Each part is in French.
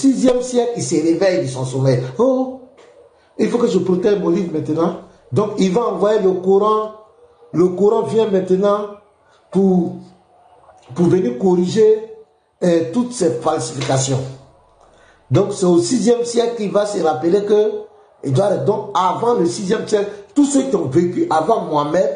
6e siècle, il se réveille de son sommeil. Oh, il faut que je protège mon livre maintenant. Donc, il va envoyer le Coran. Le Coran vient maintenant pour venir corriger toutes ces falsifications. Donc, c'est au 6e siècle qu'il va se rappeler que, donc, avant le 6e siècle, tous ceux qui ont vécu avant Mohamed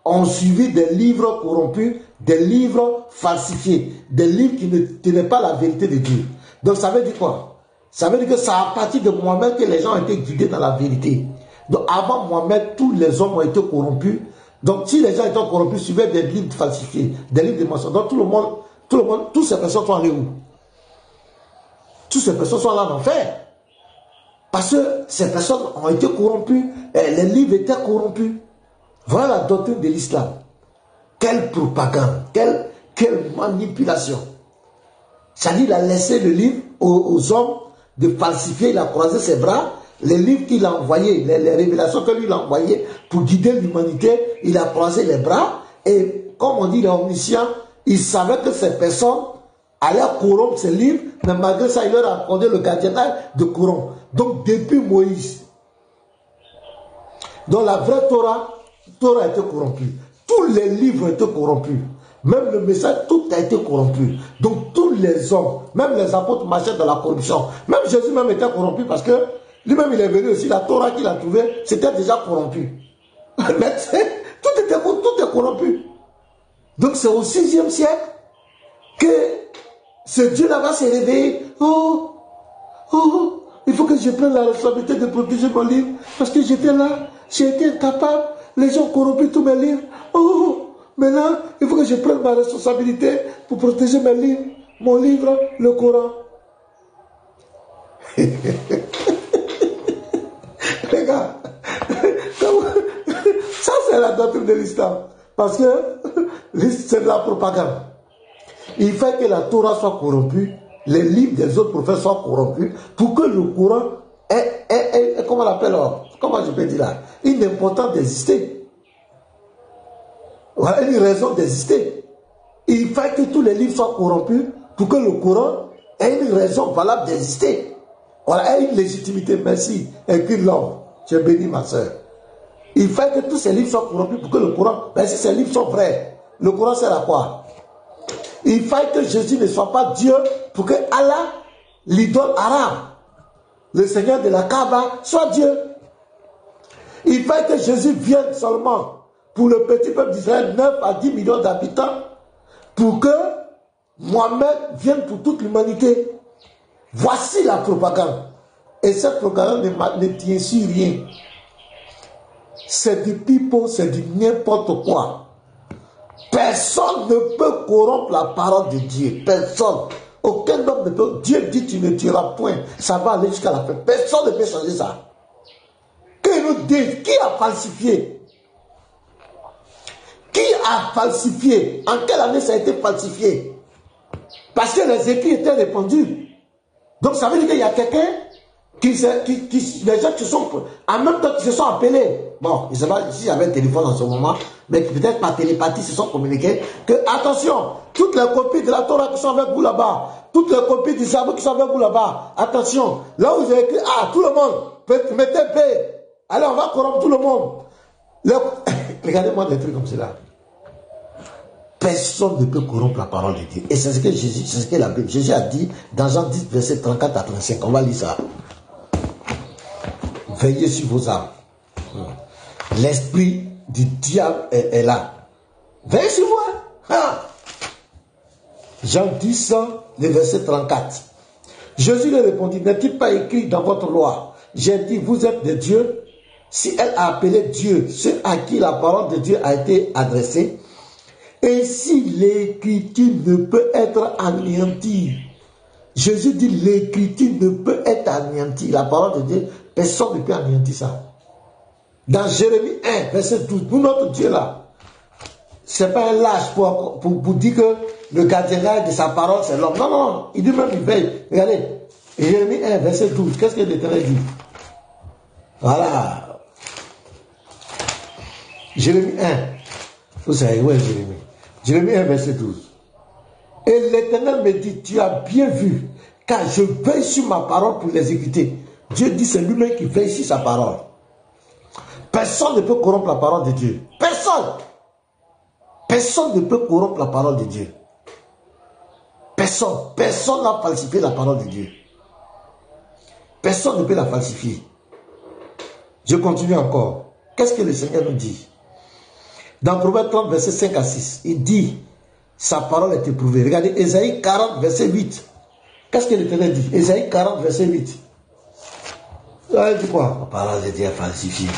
ont suivi des livres corrompus, des livres falsifiés, des livres qui ne tenaient pas la vérité de Dieu. Donc, ça veut dire quoi? Ça veut dire que c'est à partir de Mohamed que les gens ont été guidés dans la vérité. Donc, avant Mohamed, tous les hommes ont été corrompus. Donc, si les gens étaient corrompus, suivaient des livres falsifiés, des livres de mensonges. Donc, toutes ces personnes sont allées où? Toutes ces personnes sont là en enfer. Parce que ces personnes ont été corrompues, et les livres étaient corrompus. Voilà la doctrine de l'islam. Quelle propagande, quelle manipulation. C'est-à-dire, il a laissé le livre aux hommes de falsifier, il a croisé ses bras, les livres qu'il a envoyés, les révélations que lui il a envoyées pour guider l'humanité, il a croisé les bras, et comme on dit, les omniscients, il savait que ces personnes allaient corrompre ces livres, mais malgré ça, il leur a accordé le gardiennage de corrompre. Donc, depuis Moïse, dans la vraie Torah a été corrompue. Tous les livres ont été corrompus. Même le message, tout a été corrompu. Donc, tous les hommes, même les apôtres marchaient dans la corruption. Même Jésus même était corrompu parce que lui-même, il est venu aussi, la Torah qu'il a trouvée, c'était déjà corrompu. Mais tout est corrompu. Donc, c'est au 6e siècle que ce Dieu-là va se réveiller. Oh, il faut que je prenne la responsabilité de protéger mon livre. Parce que j'étais là, j'ai été incapable. Les gens ont corrompu tous mes livres. Oh, maintenant, il faut que je prenne ma responsabilité pour protéger mes livres. Mon livre, le Coran. Les gars, ça c'est la doctrine de l'islam. Parce que c'est de la propagande. Il fait que la Torah soit corrompue, les livres des autres prophètes soient corrompus, pour que le Coran ait comment on l'appelle, comment je peux dire là, une importance d'exister. Voilà, une raison d'exister. Il fait que tous les livres soient corrompus, pour que le Coran ait une raison valable d'exister. Voilà, ait une légitimité. Merci. Écris l'homme. Tu es béni, ma soeur. Il fait que tous ces livres soient corrompus pour que le Coran, même si ces livres sont vrais, le Coran sert à quoi? Il fait que Jésus ne soit pas Dieu pour que Allah, l'idole arabe, le Seigneur de la Kaaba, soit Dieu. Il fait que Jésus vienne seulement pour le petit peuple d'Israël, 9 à 10 millions d'habitants, pour que Mohamed vienne pour toute l'humanité. Voici la propagande. Et cette propagande ne tient sur rien. C'est du pipeau, c'est du n'importe quoi. Personne ne peut corrompre la parole de Dieu. Personne. Aucun homme ne peut. Dieu dit tu ne tueras point. Ça va aller jusqu'à la fin. Personne ne peut changer ça. Que nous disent qui a falsifié? Qui a falsifié? En quelle année ça a été falsifié? Parce que les écrits étaient répandus. Donc ça veut dire qu'il y a quelqu'un les gens qui sont en même temps qui se sont appelés. Bon, je ne sais pas si j'avais un téléphone en ce moment, mais peut-être par télépathie se sont communiqués que attention, toutes les copies de la Torah qui sont avec vous là-bas, toutes les copies du Sabbat qui sont avec vous là-bas, attention, là où j'ai écrit tout le monde, mettez paix. Allez, on va corrompre tout le monde. Regardez-moi des trucs comme cela. Personne ne peut corrompre la parole de Dieu. Et c'est ce que Jésus, c'est ce que la Bible, Jésus a dit dans Jean 10, verset 34 à 35. On va lire ça. Veillez sur vos âmes. L'esprit du diable est là. Veillez sur moi. Jean 10, le verset 34. Jésus lui répondit, n'est-il pas écrit dans votre loi? J'ai dit, vous êtes des dieux. Si elle a appelé Dieu, ceux à qui la parole de Dieu a été adressée, et si l'écriture ne peut être anéantie, Jésus dit l'écriture ne peut être anéantie. La parole de Dieu, personne ne peut anéantir ça. Dans Jérémie 1, verset 12, pour notre Dieu là, ce n'est pas un lâche pour dire que le gardien de sa parole c'est l'homme. Non, non, il dit même il veille. Regardez, Jérémie 1, verset 12, qu'est-ce que l'Éternel dit? Voilà. Jérémie 1. Vous savez, où est Jérémie? Jérémie 1, verset 12. Et l'Éternel me dit, tu as bien vu car je veille sur ma parole pour l'exécuter. Dieu dit c'est lui-même qui veille sur sa parole. Personne ne peut corrompre la parole de Dieu. Personne. Personne ne peut corrompre la parole de Dieu. Personne. Personne n'a falsifié la parole de Dieu. Personne ne peut la falsifier. Je continue encore. Qu'est-ce que le Seigneur nous dit? Dans Proverbe 30, verset 5 à 6, il dit, sa parole est éprouvée. Regardez, Ésaïe 40, verset 8. Qu'est-ce que l'Éternel dit? Ésaïe 40, verset 8. Il dit quoi? La parole de Dieu est falsifiée.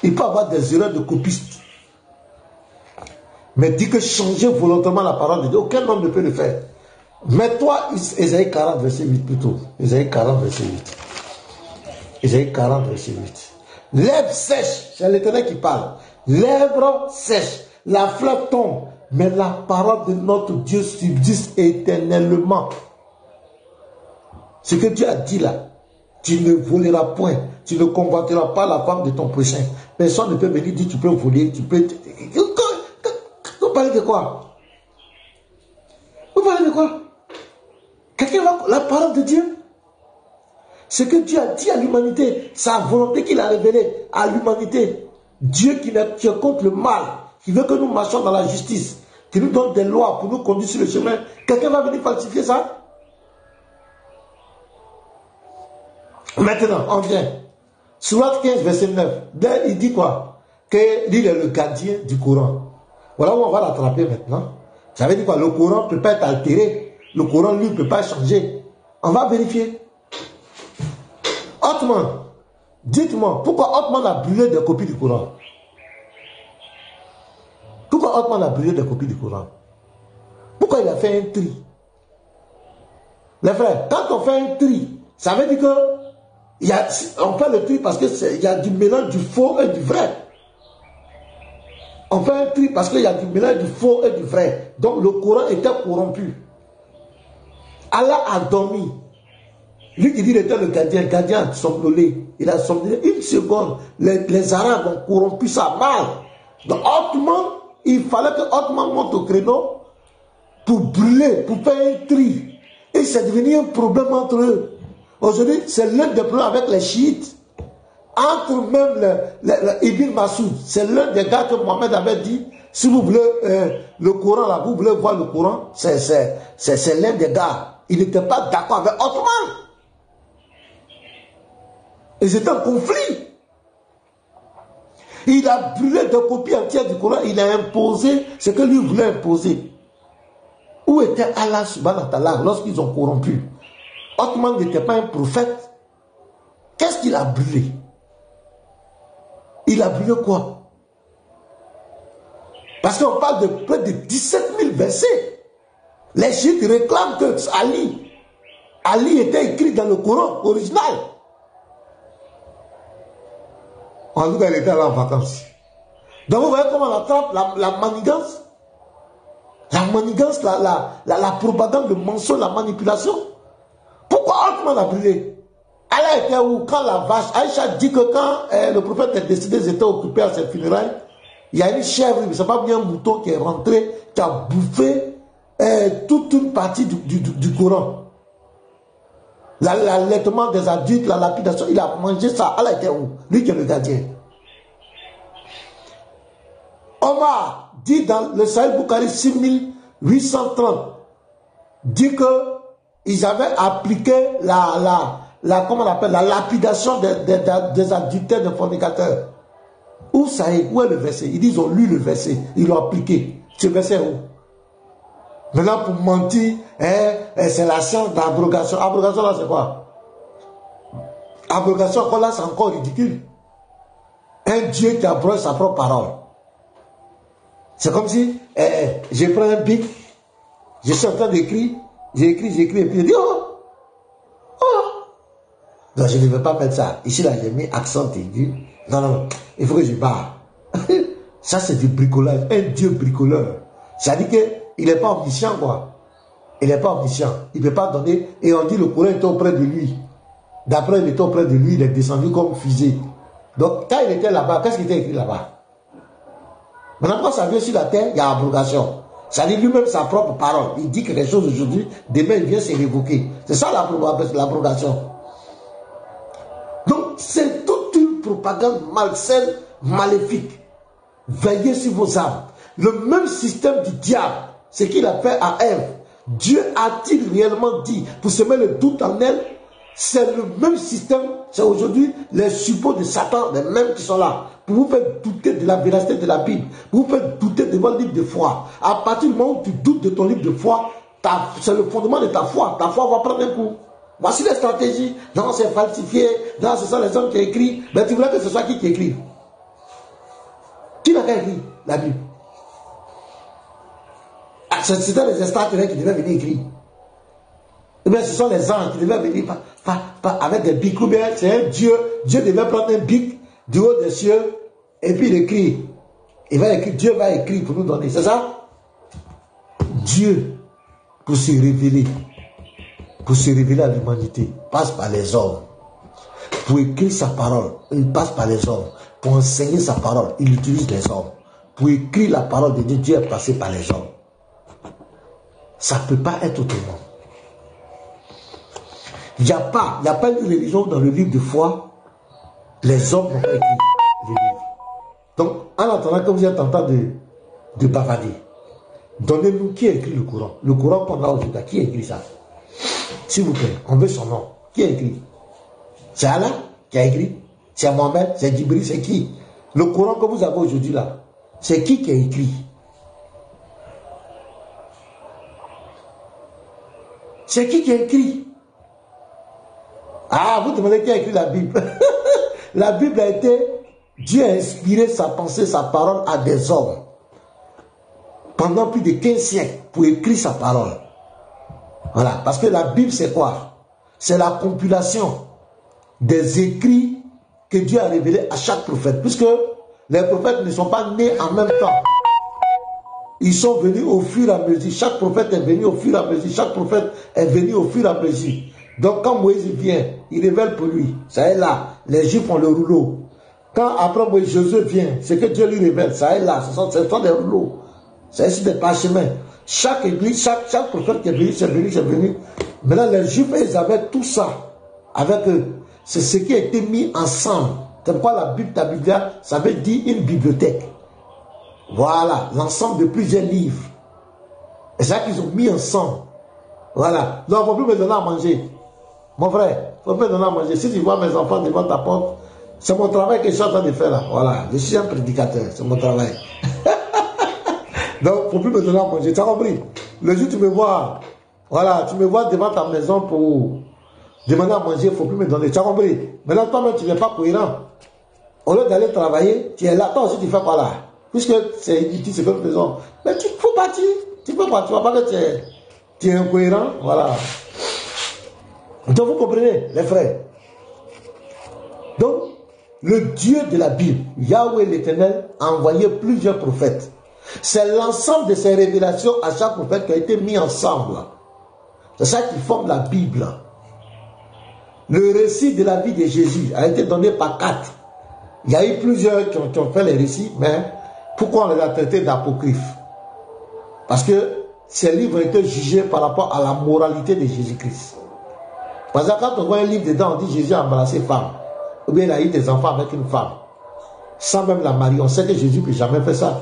Il peut avoir des erreurs de copistes. Mais dit que changer volontairement la parole de Dieu, aucun homme ne peut le faire. Mais toi, Ésaïe 40, verset 8 plutôt. Ésaïe 40, verset 8. Ésaïe 40, verset 8. L'herbe sèche, c'est l'Éternel qui parle. L'herbe sèche, la fleur tombe, mais la parole de notre Dieu subsiste éternellement. Ce que Dieu a dit là, tu ne voleras point, tu ne convoiteras pas la femme de ton prochain. Personne ne peut venir dire tu peux voler, tu peux... Vous parlez de quoi? Vous parlez de quoi? Quelqu'un va... La parole de Dieu, ce que Dieu a dit à l'humanité, sa volonté qu'il a révélée à l'humanité. Dieu qui est contre le mal, qui veut que nous marchions dans la justice, qui nous donne des lois pour nous conduire sur le chemin. Quelqu'un va venir falsifier ça? Maintenant, on vient. Sourate 15, verset 9. Il dit quoi? Que lui est le gardien du Coran. Voilà où on va l'attraper maintenant. Ça veut dire quoi? Le Coran ne peut pas être altéré. Le Coran, lui, ne peut pas changer. On va vérifier. Othman, dites-moi, pourquoi Othman a brûlé des copies du Coran? Pourquoi Othman a brûlé des copies du Coran? Pourquoi il a fait un tri? Les frères, quand on fait un tri, ça veut dire que on fait le tri parce qu'il y a du mélange du faux et du vrai. On fait un tri parce qu'il y a du mélange du faux et du vrai. Donc le Coran était corrompu. Allah a dormi. Lui qui dit qu'il était le gardien a somnolé. Il a somnolé une seconde. Les Arabes ont corrompu ça mal. Donc Othman, il fallait que Othman monte au créneau pour brûler, pour faire un tri. Et c'est devenu un problème entre eux. Aujourd'hui, c'est l'un des problèmes avec les chiites. Entre même Ibn Masoud, c'est l'un des gars que Mohamed avait dit, si vous voulez le Coran, là, vous voulez voir le Coran, c'est l'un des gars. Il n'était pas d'accord avec Othman. Ils étaient en conflit. Il a brûlé des copies entières du Coran, il a imposé ce que lui voulait imposer. Où était Allah subhanahu wa ta'ala lorsqu'ils ont corrompu? Othman n'était pas un prophète. Qu'est-ce qu'il a brûlé? Il a brûlé quoi? Parce qu'on parle de près de 17 000 versets. Les chiites réclament que Ali était écrit dans le Coran original. En tout cas, il était là en vacances. Donc vous voyez comment on attrape la manigance? La manigance, la propagande, le mensonge, la manipulation. Pourquoi Othman a brûlé? Allah était où? Quand la vache, Aïcha dit que quand le prophète est décédé, ils étaient occupés à ses funérailles, il y a une chèvre, mais c'est pas bien un mouton qui est rentré, qui a bouffé toute une partie du Coran. L'allaitement des adultes, la lapidation, il a mangé ça. Allah était où? Lui qui est le gardien. Omar dit dans le Sahih Bukhari 6830, dit que ils avaient appliqué comment on appelle, la lapidation des adultères, des fornicateurs. Où ça est? Où est le verset? Ils disent, ils ont lu le verset, ils l'ont appliqué. Ce verset où? Maintenant, pour mentir, c'est la science d'abrogation. Abrogation, là, c'est quoi? Abrogation, là, c'est encore ridicule. Un Dieu qui abroge sa propre parole. C'est comme si, je prends un bic, je suis en train d'écrire, j'écris, et puis je dis, oh! Non, je ne veux pas mettre ça. Ici, là, j'ai mis accent aigu. Non, il faut que je parle. Ça, c'est du bricolage. Un Dieu bricoleur. Ça dit qu'il n'est pas omniscient, quoi. Il n'est pas omniscient. Il ne peut pas donner. Et on dit le Coran était auprès de lui. D'après, il était auprès de lui, il est descendu comme fusée. Donc, quand il était là-bas, qu'est-ce qui était écrit là-bas? Maintenant, quand ça vient sur la terre, il y a abrogation. Ça dit lui-même sa propre parole. Il dit quelque chose aujourd'hui, demain il vient se révoquer. C'est ça l'abrogation. Donc c'est toute une propagande malsaine, maléfique. Veillez sur vos âmes. Le même système du diable, ce qu'il a fait à Ève, Dieu a-t-il réellement dit pour semer le doute en elle? C'est le même système, c'est aujourd'hui les suppôts de Satan, les mêmes qui sont là, pour vous faire douter de la véracité de la Bible, pour vous faire douter de votre livre de foi. À partir du moment où tu doutes de ton livre de foi, c'est le fondement de ta foi va prendre un coup. Voici les stratégies. Non, c'est falsifié. Non, ce sont les hommes qui écrivent. Mais tu voulais que ce soit qui écrit? Qui n'a pas écrit la Bible? Ah, c'était les extraterrestres qui devaient venir écrire. Eh bien, ce sont les anges qui devaient venir avec des bics. Ou bien, c'est un Dieu. Dieu devait prendre un bic du haut des cieux et puis il écrit. Il va écrire. Dieu va écrire pour nous donner. C'est ça? Dieu, pour se révéler à l'humanité, passe par les hommes. Pour écrire sa parole, il passe par les hommes. Pour enseigner sa parole, il utilise les hommes. Pour écrire la parole de Dieu, Dieu est passé par les hommes. Ça ne peut pas être autrement. Il n'y a pas une religion dans le livre de foi. Les hommes ont écrit les livres. Donc, en attendant que vous êtes en train de bavader, donnez-nous qui a écrit le Coran. Le Coran qu'on a aujourd'hui, qui a écrit ça? S'il vous plaît, on veut son nom. Qui a écrit? C'est Allah qui a écrit? C'est Mohamed? C'est Djibril? C'est qui? Le Coran que vous avez aujourd'hui là, c'est qui a écrit? C'est qui a écrit? Ah, vous demandez qui a écrit la Bible? La Bible a été... Dieu a inspiré sa pensée, sa parole à des hommes. Pendant plus de 15 siècles, pour écrire sa parole. Voilà, parce que la Bible c'est quoi? C'est la compilation des écrits que Dieu a révélés à chaque prophète. Puisque les prophètes ne sont pas nés en même temps. Ils sont venus au fur et à mesure. Chaque prophète est venu au fur et à mesure. Chaque prophète est venu au fur et à mesure. Donc quand Moïse vient, il révèle pour lui. Ça est là, les Juifs ont le rouleau. Quand après Moïse, Josué vient, c'est que Dieu lui révèle. Ça est là, ce sont des rouleaux. C'est ici des parchemins. Chaque église, chaque prophète qui est venu, c'est venu. Maintenant, les Juifs, ils avaient tout ça avec eux. C'est ce qui a été mis ensemble. C'est pourquoi la Bible, ta Bible, ça veut dire une bibliothèque. Voilà, l'ensemble de plusieurs livres. Et c'est ça qu'ils ont mis ensemble. Voilà. Donc, il ne faut plus me donner à manger. Mon frère, il ne faut plus me donner à manger. Si tu vois mes enfants devant ta porte, c'est mon travail que je suis en train de faire là. Voilà, je suis un prédicateur, c'est mon travail. Donc, il ne faut plus me donner à manger. Tu as compris? Le jour où tu me vois, voilà, tu me vois devant ta maison pour demander à manger, il ne faut plus me donner. Tu as compris? Maintenant, toi-même, tu n'es pas cohérent. Au lieu d'aller travailler, tu es là. Toi aussi, tu fais quoi là? Puisque c'est inutile ce que nous faisons. Mais il faut partir. Tu peux pas, tu vois pas que tu es incohérent. Voilà. Donc, vous comprenez, les frères? Donc, le Dieu de la Bible, Yahweh l'Éternel, a envoyé plusieurs prophètes. C'est l'ensemble de ces révélations à chaque prophète qui a été mis ensemble. C'est ça qui forme la Bible. Le récit de la vie de Jésus a été donné par 4. Il y a eu plusieurs qui ont fait les récits, mais pourquoi on les a traités d'apocryphes? Parce que ces livres ont été jugés par rapport à la moralité de Jésus-Christ. Par exemple, quand on voit un livre dedans, on dit Jésus a embrassé femme. Ou bien il a eu des enfants avec une femme. Sans même la marier. On sait que Jésus ne peut jamais faire ça.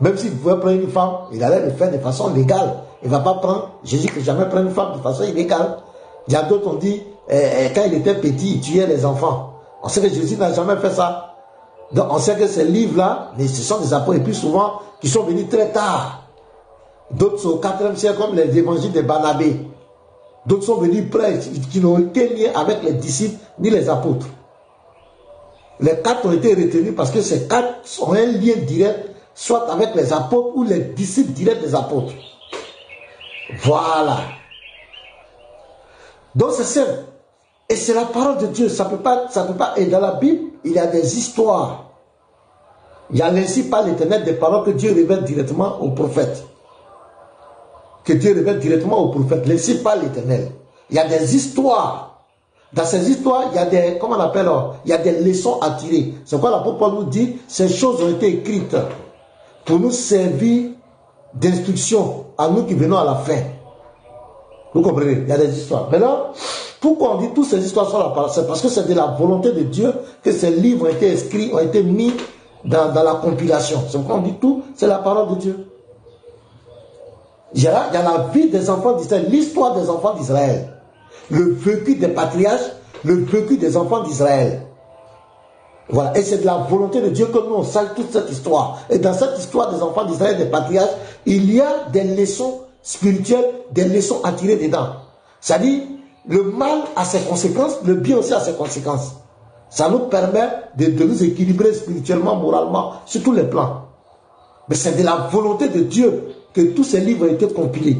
Même s'il pouvait prendre une femme, il allait le faire de façon légale. Il ne va pas prendre, Jésus ne peut jamais prendre une femme de façon illégale. Il y a d'autres, on dit, quand il était petit, il tuait les enfants. On sait que Jésus n'a jamais fait ça. Donc on sait que ces livres-là, ce sont des apôtres, et plus souvent, qui sont venus très tard. D'autres sont au 4e siècle, comme les évangiles de Barnabé. D'autres sont venus près, qui n'ont été liés avec les disciples, ni les apôtres. Les 4 ont été retenus parce que ces 4 ont un lien direct, soit avec les apôtres ou les disciples directs des apôtres. Voilà. Donc c'est simple. Et c'est la parole de Dieu. Ça peut pas. Et dans la Bible, il y a des histoires. Il y a ainsi par l'Éternel des paroles que Dieu révèle directement aux prophètes. Que Dieu révèle directement aux prophètes. Ainsi par l'Éternel. Il y a des histoires. Dans ces histoires, il y a des, comment on appelle, il y a des leçons à tirer. C'est quoi l'apôtre Paul nous dit? Ces choses ont été écrites pour nous servir d'instruction à nous qui venons à la fin. Vous comprenez? Il y a des histoires. Maintenant, pourquoi on dit toutes ces histoires sont la parole? C'est parce que c'est de la volonté de Dieu que ces livres ont été écrits, ont été mis dans la compilation. C'est pourquoi on dit tout, c'est la parole de Dieu. Il y a la vie des enfants d'Israël, l'histoire des enfants d'Israël, le vécu des patriarches, le vécu des enfants d'Israël. Voilà, et c'est de la volonté de Dieu que nous on sache toute cette histoire. Et dans cette histoire des enfants d'Israël, des patriarches, il y a des leçons spirituelles, des leçons à tirer dedans. C'est-à-dire, le mal a ses conséquences, le bien aussi a ses conséquences. Ça nous permet de nous équilibrer spirituellement, moralement, sur tous les plans. Mais c'est de la volonté de Dieu que tous ces livres ont été compilés.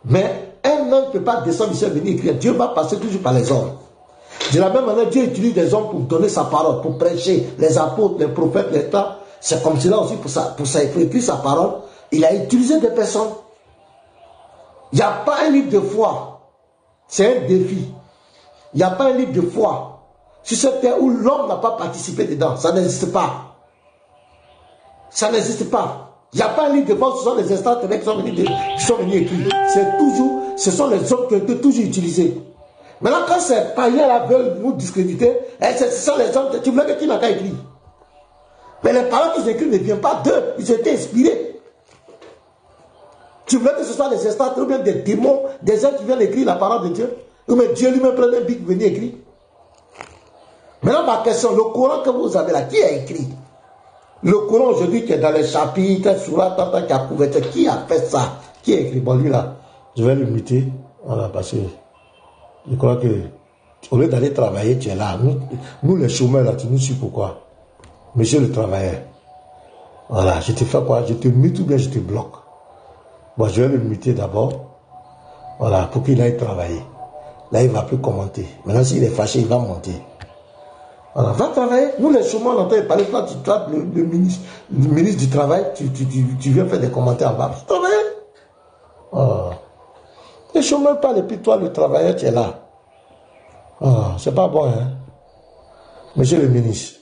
Mais un homme ne peut pas descendre du ciel et venir écrire. Dieu va passer toujours par les hommes. De la même manière, Dieu utilise des hommes pour donner sa parole, pour prêcher, les apôtres, les prophètes, les temps. C'est comme cela aussi pour écrire sa parole. Il a utilisé des personnes. Il n'y a pas un livre de foi. C'est un défi. Il n'y a pas un livre de foi sur cette terre où l'homme n'a pas participé dedans. Ça n'existe pas. Ça n'existe pas. Il n'y a pas un livre de foi, ce sont les extraterrestres qui sont venus écrire. Ce sont les hommes qui ont été toujours utilisés. Maintenant, quand ces païens-là veulent nous discréditer, ce sont les hommes, tu voulais que qui n'a qu'à écrire. Mais les paroles qu'ils écrivent ne viennent pas d'eux, ils ont été inspirés. Tu voulais que ce soit des extraterrestres ou bien des démons, des gens qui viennent écrire la parole de Dieu. Ou bien Dieu lui-même prend un bic et venir écrire. Maintenant, ma question, le Coran que vous avez là, qui a écrit? Le Coran aujourd'hui qui est dans les chapitres, qui a fait ça? Qui a écrit? Bon, lui là, je vais le muter. Voilà, parce que je crois que au lieu d'aller travailler, tu es là. Nous les chômeurs là, tu nous suis pourquoi? Monsieur le travailleur. Voilà, je te fais quoi? Je te mute ou bien je te bloque? Bon, je vais le muter d'abord. Voilà, pour qu'il aille travailler. Là, il ne va plus commenter. Maintenant, s'il est fâché, il va monter. Voilà, va travailler. Nous, les chômeurs, on entend parler. Toi, le ministre du Travail, tu viens faire des commentaires en bas. Travailler. Oh. Les chômeurs parlent et puis toi, le travailleur, tu es là. Oh, c'est pas bon, hein. Monsieur le ministre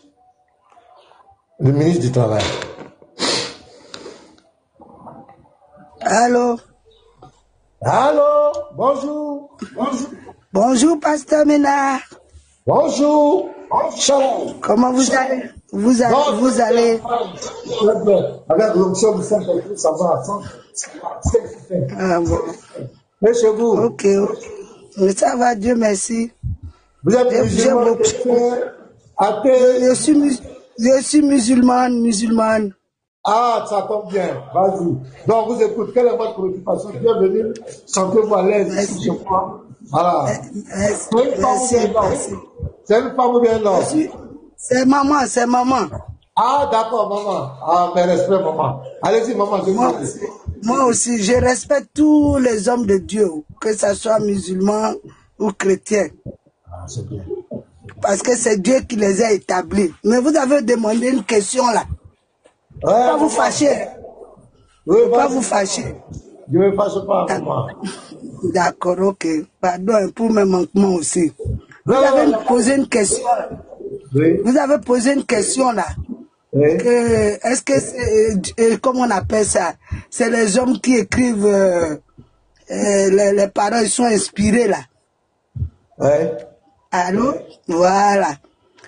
du Travail. Allô? Allô? Bonjour. Bonjour. Bonjour, Pasteur Ménard. Bonjour. Shalom. Comment vous allez? Vous allez? Avec l'onction du Saint-Esprit, ça va à 100. Ah bon. Mais chez vous? Ok. Mais ça va, Dieu merci. Vous êtes musulman, athée? Je suis musulmane. Ah, ça tombe bien. Vas-y. Donc, vous écoutez. Quelle est votre préoccupation? Bienvenue. Sentez-vous à l'aise. Voilà. Merci. C'est une femme ou bien non? C'est maman. Ah, d'accord, maman. Ah, mes respects, maman. Allez-y, maman. Moi aussi, je respecte tous les hommes de Dieu, que ce soit musulmans ou chrétiens. Ah, c'est bien. Parce que c'est Dieu qui les a établis. Mais vous avez demandé une question là. Ouais, pas vous fâcher. Oui, pas vous fâcher. Je ne me fâche pas, maman. D'accord, ok. Pardon pour mes manquements aussi. Vous avez posé une question. Oui. Vous avez posé une question là. Oui. Est-ce que c'est, comment on appelle ça? C'est les hommes qui écrivent les paroles sont inspirées là. Oui. Allô? Voilà.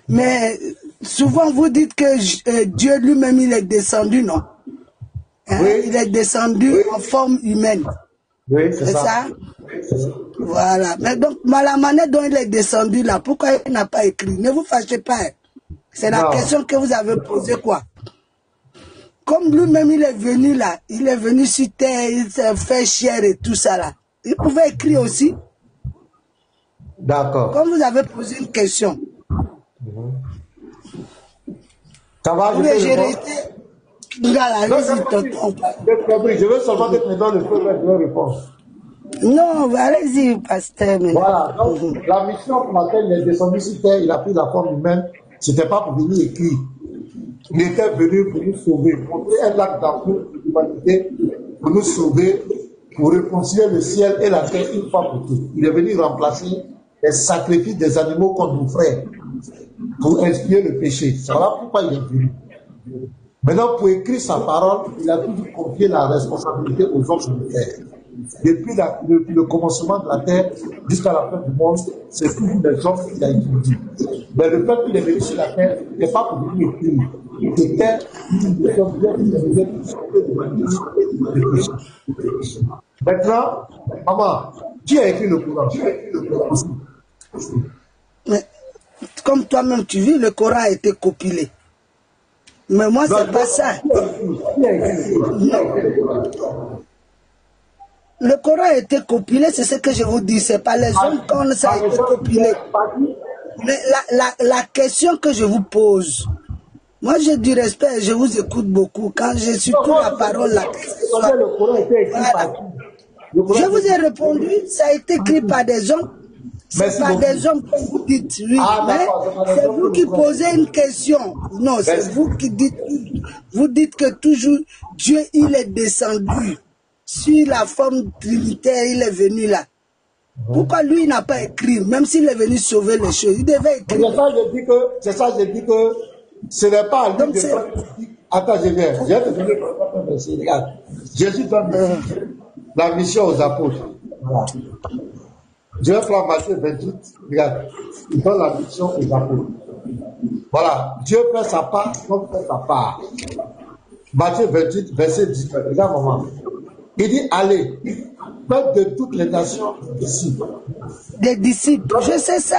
Mais souvent vous dites que Dieu lui-même il est descendu, non? Hein? Oui. Il est descendu en forme humaine. Oui, c'est ça. Voilà. Mais donc, la manière dont il est descendu là, pourquoi il n'a pas écrit? Ne vous fâchez pas. C'est la question que vous avez posée, quoi. Comme lui-même il est venu là, il est venu sur terre, il s'est fait chair et tout ça là. Il pouvait écrire aussi. D'accord. Comme vous avez posé une question. Ça va, je peux répondre. Je veux seulement que tu me donnes le feu, je vais répondre. Non, allez-y, pasteur. Voilà, donc la mission pour laquelle il est descendu sur terre, il a pris la forme humaine, c'était pas pour venir écrire. Il était venu pour nous sauver, pour montrer un acte d'amour de l'humanité, pour nous sauver, pour réconcilier le ciel et la terre une fois pour toutes. Il est venu remplacer les sacrifices des animaux qu'on nous ferait pour expier le péché. C'est voilà pourquoi il est venu. Maintenant, pour écrire sa parole, il a toujours confié la responsabilité aux hommes de terre. Depuis le commencement de la terre jusqu'à la fin du monde, c'est toujours les hommes qui l'ont étudié. Mais le peuple qui est venu sur la terre n'est pas pour venir écrire. C'était une hommes bien qui devaient Maintenant, maman, qui a écrit le Coran? Mais, comme toi-même tu vis, le Coran a été compilé. Mais moi, c'est pas ça. Le Coran a été compilé, c'est ce que je vous dis. C'est pas les hommes quand ça a été compilé. Mais la question que je vous pose, moi j'ai du respect, je vous écoute beaucoup. Quand j'ai surtout la parole, la question, voilà. Je vous ai répondu, ça a été écrit par des hommes. C'est pas des hommes que vous dites, oui, mais c'est vous qui posez une question. Non, c'est vous qui dites, vous dites que toujours Dieu, il est descendu sur la forme trinitaire, il est venu là. Pourquoi lui, il n'a pas écrit, même s'il est venu sauver les choses, il devait écrire. C'est ça, je dis que ce n'est pas à lui de faire. Attends, je viens. Je vais te donner le verset. Regarde. Jésus donne la mission aux apôtres. Voilà. Je vais prendre Matthieu 28. Regarde. Il donne la mission aux apôtres. Voilà. Dieu fait sa part, l'homme fait sa part. Matthieu 28, verset 19. Regarde, maman. Il dit, allez, faites de toutes les nations des disciples. Des disciples, je sais ça.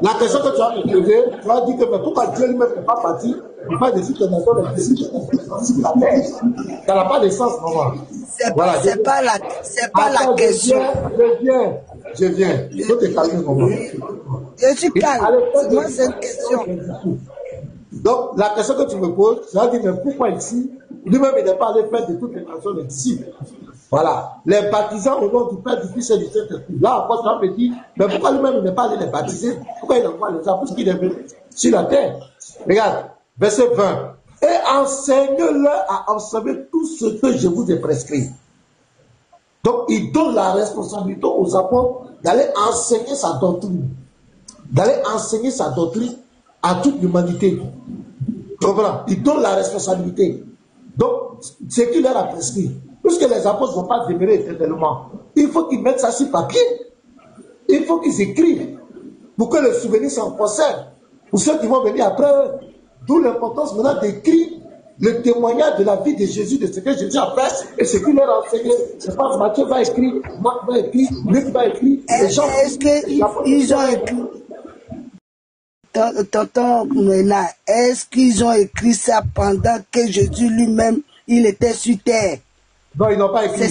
La question que tu as posée, tu as dit que mais pourquoi Dieu lui-même n'est pas parti, il pas de toutes les nations des disciples. Ça n'a pas de sens, maman. Voilà, c'est pas la question. Je viens. Il faut te calmer, maman. Je suis calme. Moi, c'est une question. Donc, la question que tu me poses, tu as dit, mais pourquoi ici, lui-même, il n'est pas allé faire de toutes les nations des disciples. Voilà. Les baptisants au nom du Père, du Fils et du Saint-Esprit. Là, après, tu vas me dire, mais pourquoi lui-même, il n'est pas allé les baptiser? Pourquoi il envoie les gens? Parce qu'il est venu sur la terre. Regarde, verset 20. Et enseigne-leur à observer tout ce que je vous ai prescrit. Donc, il donne la responsabilité aux apôtres d'aller enseigner sa doctrine. D'aller enseigner sa doctrine à toute l'humanité. Voilà. Il donne la responsabilité. Donc, ce qu'il leur a prescrit. Puisque les apôtres ne vont pas demeurer éternellement. Il faut qu'ils mettent ça sur papier. Il faut qu'ils écrivent. Pour que le souvenir s'en conserve. Pour ceux qui vont venir après eux. D'où l'importance maintenant d'écrire le témoignage de la vie de Jésus, de ce que Jésus a fait et ce qu'il leur a enseigné. Je pense que Matthieu va écrire, Marc va écrire, Luc va écrire. Est-ce qu'ils ont écrit? Tonton Mena, est-ce qu'ils ont écrit ça pendant que Jésus lui-même, il était sur terre? Non, ils n'ont pas écrit.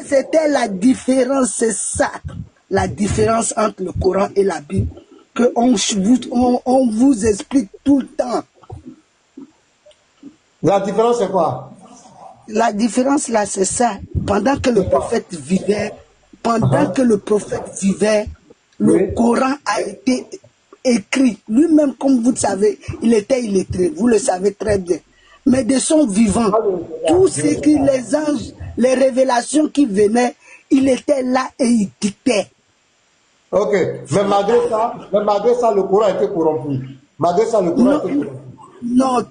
C'était la différence, c'est ça. La différence entre le Coran et la Bible. On vous explique tout le temps. La différence, c'est quoi? La différence, là, c'est ça. Pendant que le prophète vivait, le Coran a été écrit. Lui-même, comme vous le savez, il était illettré. Vous le savez très bien. Mais de son vivant, tout ce que les anges, les révélations qui venaient, il était là et il dictait. Ok, mais malgré ça, le Coran a été corrompu. Malgré ça, le Coran a été corrompu. Non,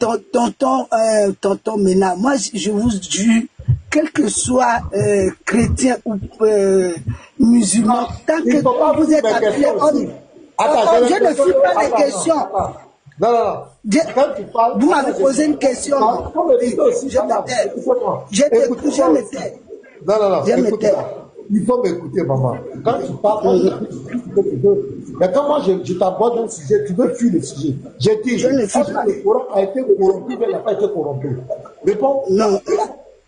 tonton Mena, moi je vous jure, quel que soit chrétien ou musulman, tant que vous êtes appelé, je ne suis pas les questions. Non. Quand tu parles, vous m'avez posé une question. Je me tais. Non. Il faut m'écouter, maman. Quand tu parles, mais quand moi je t'aborde un sujet, tu veux fuir le sujet. J'ai dit, le Coran a été corrompu, mais il n'a pas été corrompu. Réponds. Non,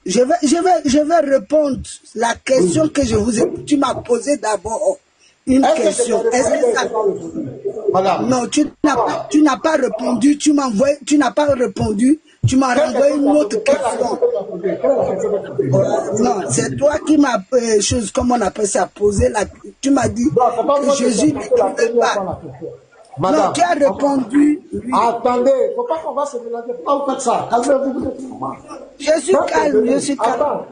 je vais répondre la question que je vous ai. Tu m'as posé d'abord une question. Est-ce que ça... Madame. Non, tu n'as pas répondu. Tu n'as pas répondu. Tu m'as renvoyé une autre question. Non, c'est toi qui m'as comment on appelle ça, posé la. Tu m'as dit que Jésus n'écrivait pas. Madame, non, tu as répondu. Oui. Attendez, il ne faut pas qu'on va se mélanger. Pourquoi vous faites ça? Calmez-vous. Je suis calme, je suis calme.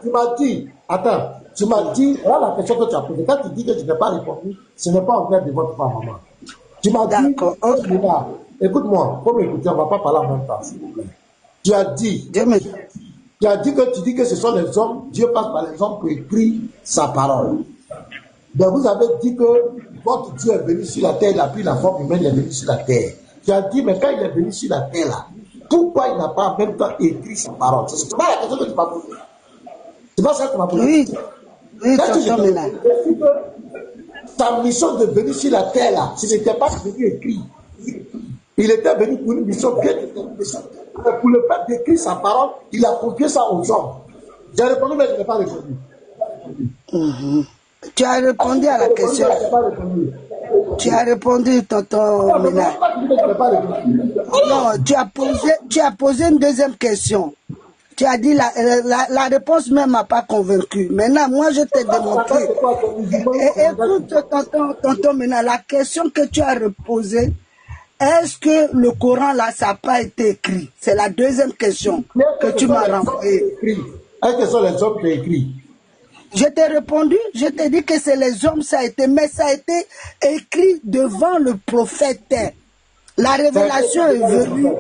Attends, tu m'as dit, voilà la question que tu as posée. Quand tu dis que tu n'as pas répondu, ce n'est pas en fait de votre part, maman. Tu m'as dit, écoute-moi, faut m'écouter, on ne va pas parler en même temps, s'il vous plaît. Tu as dit que tu dis que ce sont les hommes, Dieu passe par les hommes pour écrire sa parole. Mais vous avez dit que votre Dieu est venu sur la terre, il a pris la forme humaine, il est venu sur la terre. Tu as dit, mais quand il est venu sur la terre là, pourquoi il n'a pas en même temps écrit sa parole? C'est pas la question que tu m'as posée. C'est pas ça que tu m'as posé. Oui, sa mission de venir sur la terre là, ce n'était pas venu écrit. Il était venu pour une mission bien déterminée. Pour le fait d'écrire sa parole, il a confié ça aux hommes. J'ai répondu, mais je n'ai pas répondu. Tu as répondu à la question. Tu as répondu, tonton Ménard. Non, tu as posé une deuxième question. Tu as dit la réponse même m'a pas convaincu. Maintenant, moi, je t'ai démontré. Écoute, tonton Ménard, la question que tu as reposée, est-ce que le Coran, là, ça n'a pas été écrit? C'est la deuxième question que tu m'as renvoyée. Est-ce que ce sont les hommes qui ont écrit? Je t'ai répondu, je t'ai dit que c'est les hommes, ça a été, mais ça a été écrit devant le prophète. La révélation est venue.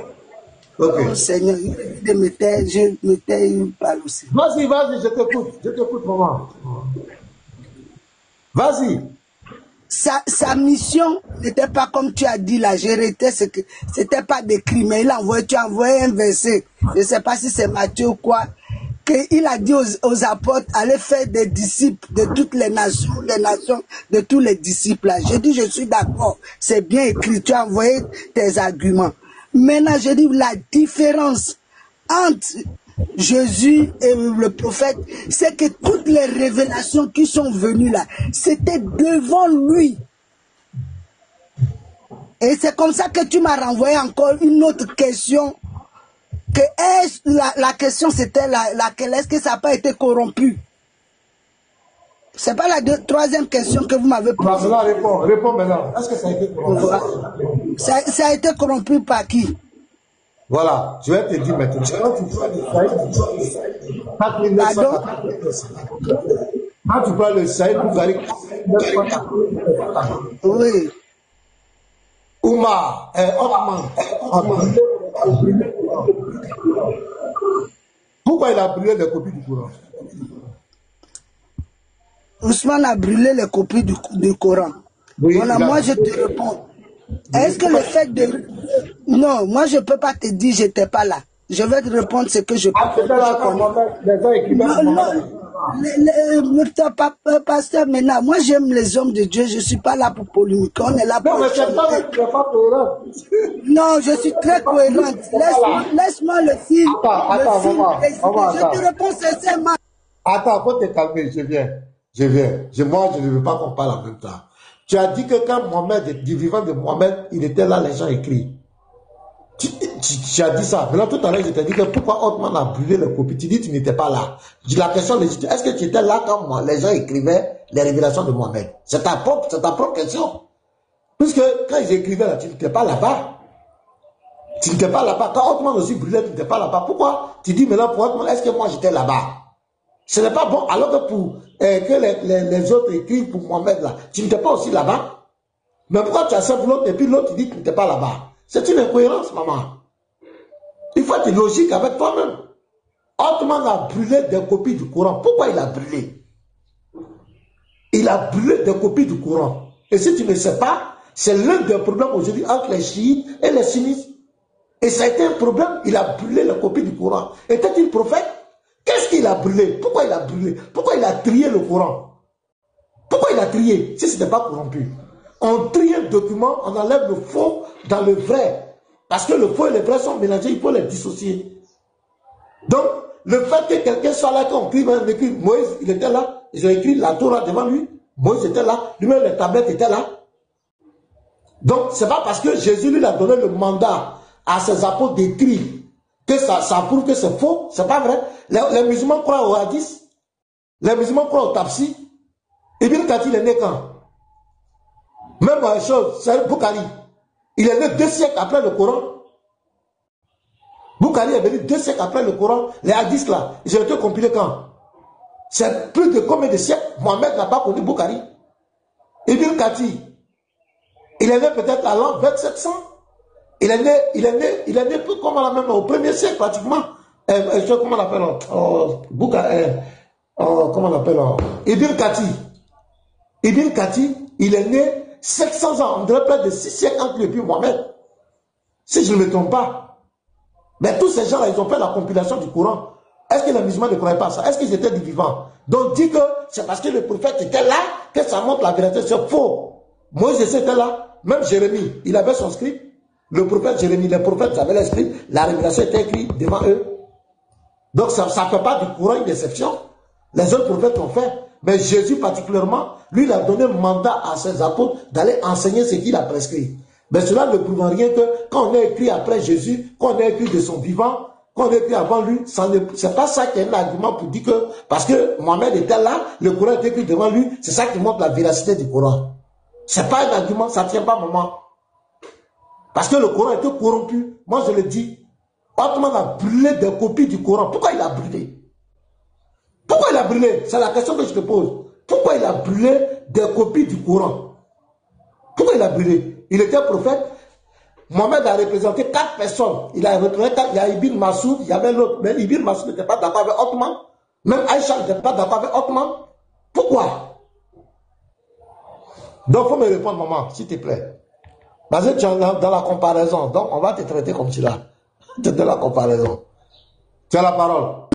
Okay. Oh Seigneur, je mettais une balle aussi. Vas-y, je t'écoute, maman. Vas-y. Sa mission n'était pas comme tu as dit, la vérité, c'était pas décrit, mais tu as envoyé un verset, je ne sais pas si c'est Matthieu ou quoi, qu'il a dit aux apôtres, allez faire des disciples de toutes les nations, de tous les disciples là. J'ai dit, je suis d'accord, c'est bien écrit, tu as envoyé tes arguments. Maintenant, je dis la différence entre Jésus et le prophète, c'est que toutes les révélations qui sont venues là, c'était devant lui. Et c'est comme ça que tu m'as renvoyé encore une autre question. Que la question c'était laquelle, est-ce que ça n'a pas été corrompu? C'est pas la troisième question que vous m'avez posée. Réponds maintenant. Est-ce que ça a été corrompu? Ça a été corrompu par qui? Voilà, je vais te dire maintenant. Quand tu prends le Saïd Bougari, oui. Oumar, Otman. Pourquoi il a brûlé les copies du Coran? Ousmane a brûlé les copies du Coran. Oui, voilà, moi je te réponds. Est-ce que le fait de... Non, moi je ne peux pas te dire je n'étais pas là. Je vais te répondre ce que je peux. Pasteur, maintenant, moi j'aime les hommes de Dieu, je ne suis pas là pour polémiquer, on est là pour... Non, mais c'est pas cohérent. Non, je suis très cohérente. Laisse-moi le film. Attends. Je te réponds sincèrement. Attends, faut te calmer, je viens. Moi, je ne veux pas qu'on parle en même temps. Tu as dit que quand Mohamed, du vivant de Mohamed, il était là, les gens écrivent. Tu as dit ça. Maintenant, tout à l'heure, je t'ai dit que pourquoi Otman a brûlé les copies. Tu dis que tu n'étais pas là. La question légitime, est-ce que tu étais là quand les gens écrivaient les révélations de Mohamed? C'est ta propre question. Puisque quand ils écrivaient là, tu n'étais pas là-bas. Tu n'étais pas là-bas. Quand Otman aussi brûlait, tu n'étais pas là-bas. Pourquoi tu dis maintenant pour Otman, est-ce que moi j'étais là-bas? Ce n'est pas bon. Alors que pour que les autres écrivent pour Mohamed là, tu n'étais pas aussi là-bas. Mais pourquoi tu acceptes l'autre et puis l'autre tu dis que tu n'étais pas là-bas? C'est une incohérence, maman. Il faut être logique avec toi-même. Otman a brûlé des copies du Coran. Pourquoi il a brûlé? Il a brûlé des copies du Coran. Et si tu ne sais pas, c'est l'un des problèmes aujourd'hui entre les chiites et les sunnites. Et ça a été un problème. Il a brûlé les copies du Coran. Était-il prophète? Qu'est-ce qu'il a brûlé? Pourquoi il a brûlé? Pourquoi il a trié le Coran? Pourquoi il a trié si ce n'était pas corrompu? On trie un document, on enlève le faux dans le vrai. Parce que le faux et le vrai sont mélangés, il faut les dissocier. Donc, le fait que quelqu'un soit là, quand on écrit Moïse, il était là, ils ont écrit la Torah devant lui, Moïse était là, lui-même les tablettes étaient là. Donc, c'est pas parce que Jésus lui a donné le mandat à ses apôtres d'écrire que ça prouve que c'est faux, c'est pas vrai. Les musulmans croient au hadith, les musulmans croient au tafsir. Ibn Kathir est né quand? Même chose, c'est Bukhari. Il est né 2 siècles après le Coran. Bukhari est venu 2 siècles après le Coran. Les hadiths là, ils ont été compilés quand? C'est plus de combien de siècles? Mohamed n'a pas connu Bukhari. Ibn Kathir, il est né peut-être à l'an 2700. il est né comme on l'appelle au 1er siècle pratiquement. Comment on l'appelle comment on l'appelle Ibn Kati. Ibn Kati, il est né 700 ans, on dirait près de 6 siècles entre lui et puis Mohamed. Si je ne me trompe pas. Mais tous ces gens-là, ils ont fait la compilation du Coran. Est-ce que les musulmans ne croyaient pas ça? Est-ce qu'ils étaient du vivant? Donc, dit que c'est parce que le prophète était là que ça montre la vérité. C'est faux. Moïse était là. Même Jérémie, il avait son script. Le prophète Jérémie, les prophètes avaient le script. La révélation était écrite devant eux. Donc, ça ne fait pas du Coran une déception. Les autres prophètes l'ont fait. Mais Jésus particulièrement, lui, il a donné mandat à ses apôtres d'aller enseigner ce qu'il a prescrit. Mais cela ne prouve en rien que quand on a écrit après Jésus, quand on a écrit de son vivant, quand on a écrit avant lui, c'est pas ça qui est un argument pour dire que, parce que Mohamed était là, le Coran était écrit devant lui, c'est ça qui montre la véracité du Coran. C'est pas un argument, ça ne tient pas maman. Parce que le Coran était corrompu. Moi je le dis, Ottoman a brûlé des copies du Coran. Pourquoi il a brûlé? Pourquoi il a brûlé? C'est la question que je te pose. Pourquoi il a brûlé des copies du Coran? Pourquoi il a brûlé? Il était prophète. Mohamed a représenté 4 personnes. Il a représenté 4. Il y a Ibn Massoud, il y avait l'autre. Mais Ibn Massoud n'était pas d'accord avec Ottoman. Même Aïcha n'était pas d'accord avec Ottoman. Pourquoi? Donc, il faut me répondre, maman, s'il te plaît. Parce que tu es dans la comparaison. Donc, on va te traiter comme tu l'as. Tu es dans la comparaison. Tu as la parole.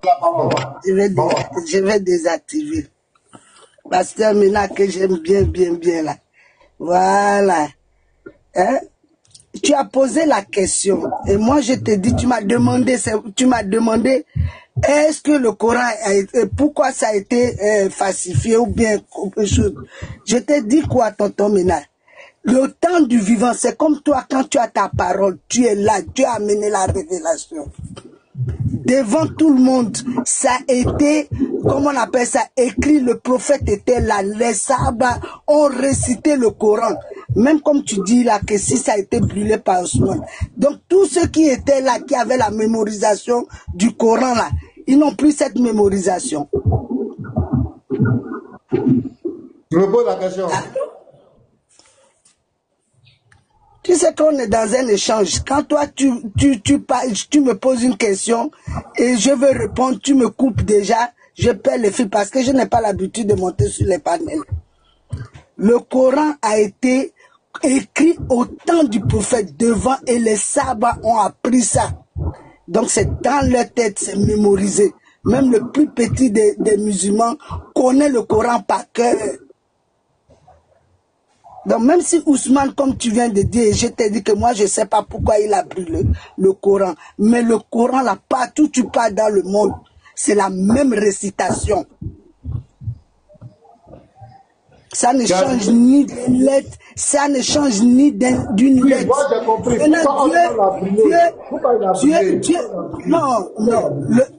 Je vais désactiver. Pasteur Mena que j'aime bien là. Voilà. Hein? Tu as posé la question. Et moi, je te dis, tu m'as demandé, est-ce que le Coran a été, pourquoi ça a été falsifié ou bien quelque chose. Je te dis quoi, tonton Mena? Le temps du vivant, c'est comme toi, quand tu as ta parole, tu es là, tu as amené la révélation. Devant tout le monde, ça a été, comment on appelle ça, écrit, le prophète était là, les Sahaba ont récité le Coran. Même comme tu dis là, que si ça a été brûlé par Ousmane. Donc tous ceux qui étaient là, qui avaient la mémorisation du Coran là, ils n'ont plus cette mémorisation. Je me pose la question. Tu sais qu'on est dans un échange. Quand toi, tu me poses une question et je veux répondre, tu me coupes déjà, je perds le fil parce que je n'ai pas l'habitude de monter sur les panels. Le Coran a été écrit au temps du prophète devant et les Sahaba ont appris ça. Donc c'est dans leur tête, c'est mémorisé. Même le plus petit des musulmans connaît le Coran par cœur. Donc même si Ousmane, comme tu viens de dire, je t'ai dit que moi je ne sais pas pourquoi il a brûlé le Coran, mais le Coran là, partout tu pars dans le monde, c'est la même récitation. Ça ne change ni d'une lettre, ça ne change ni d'une lettre. Moi j'ai compris. Non.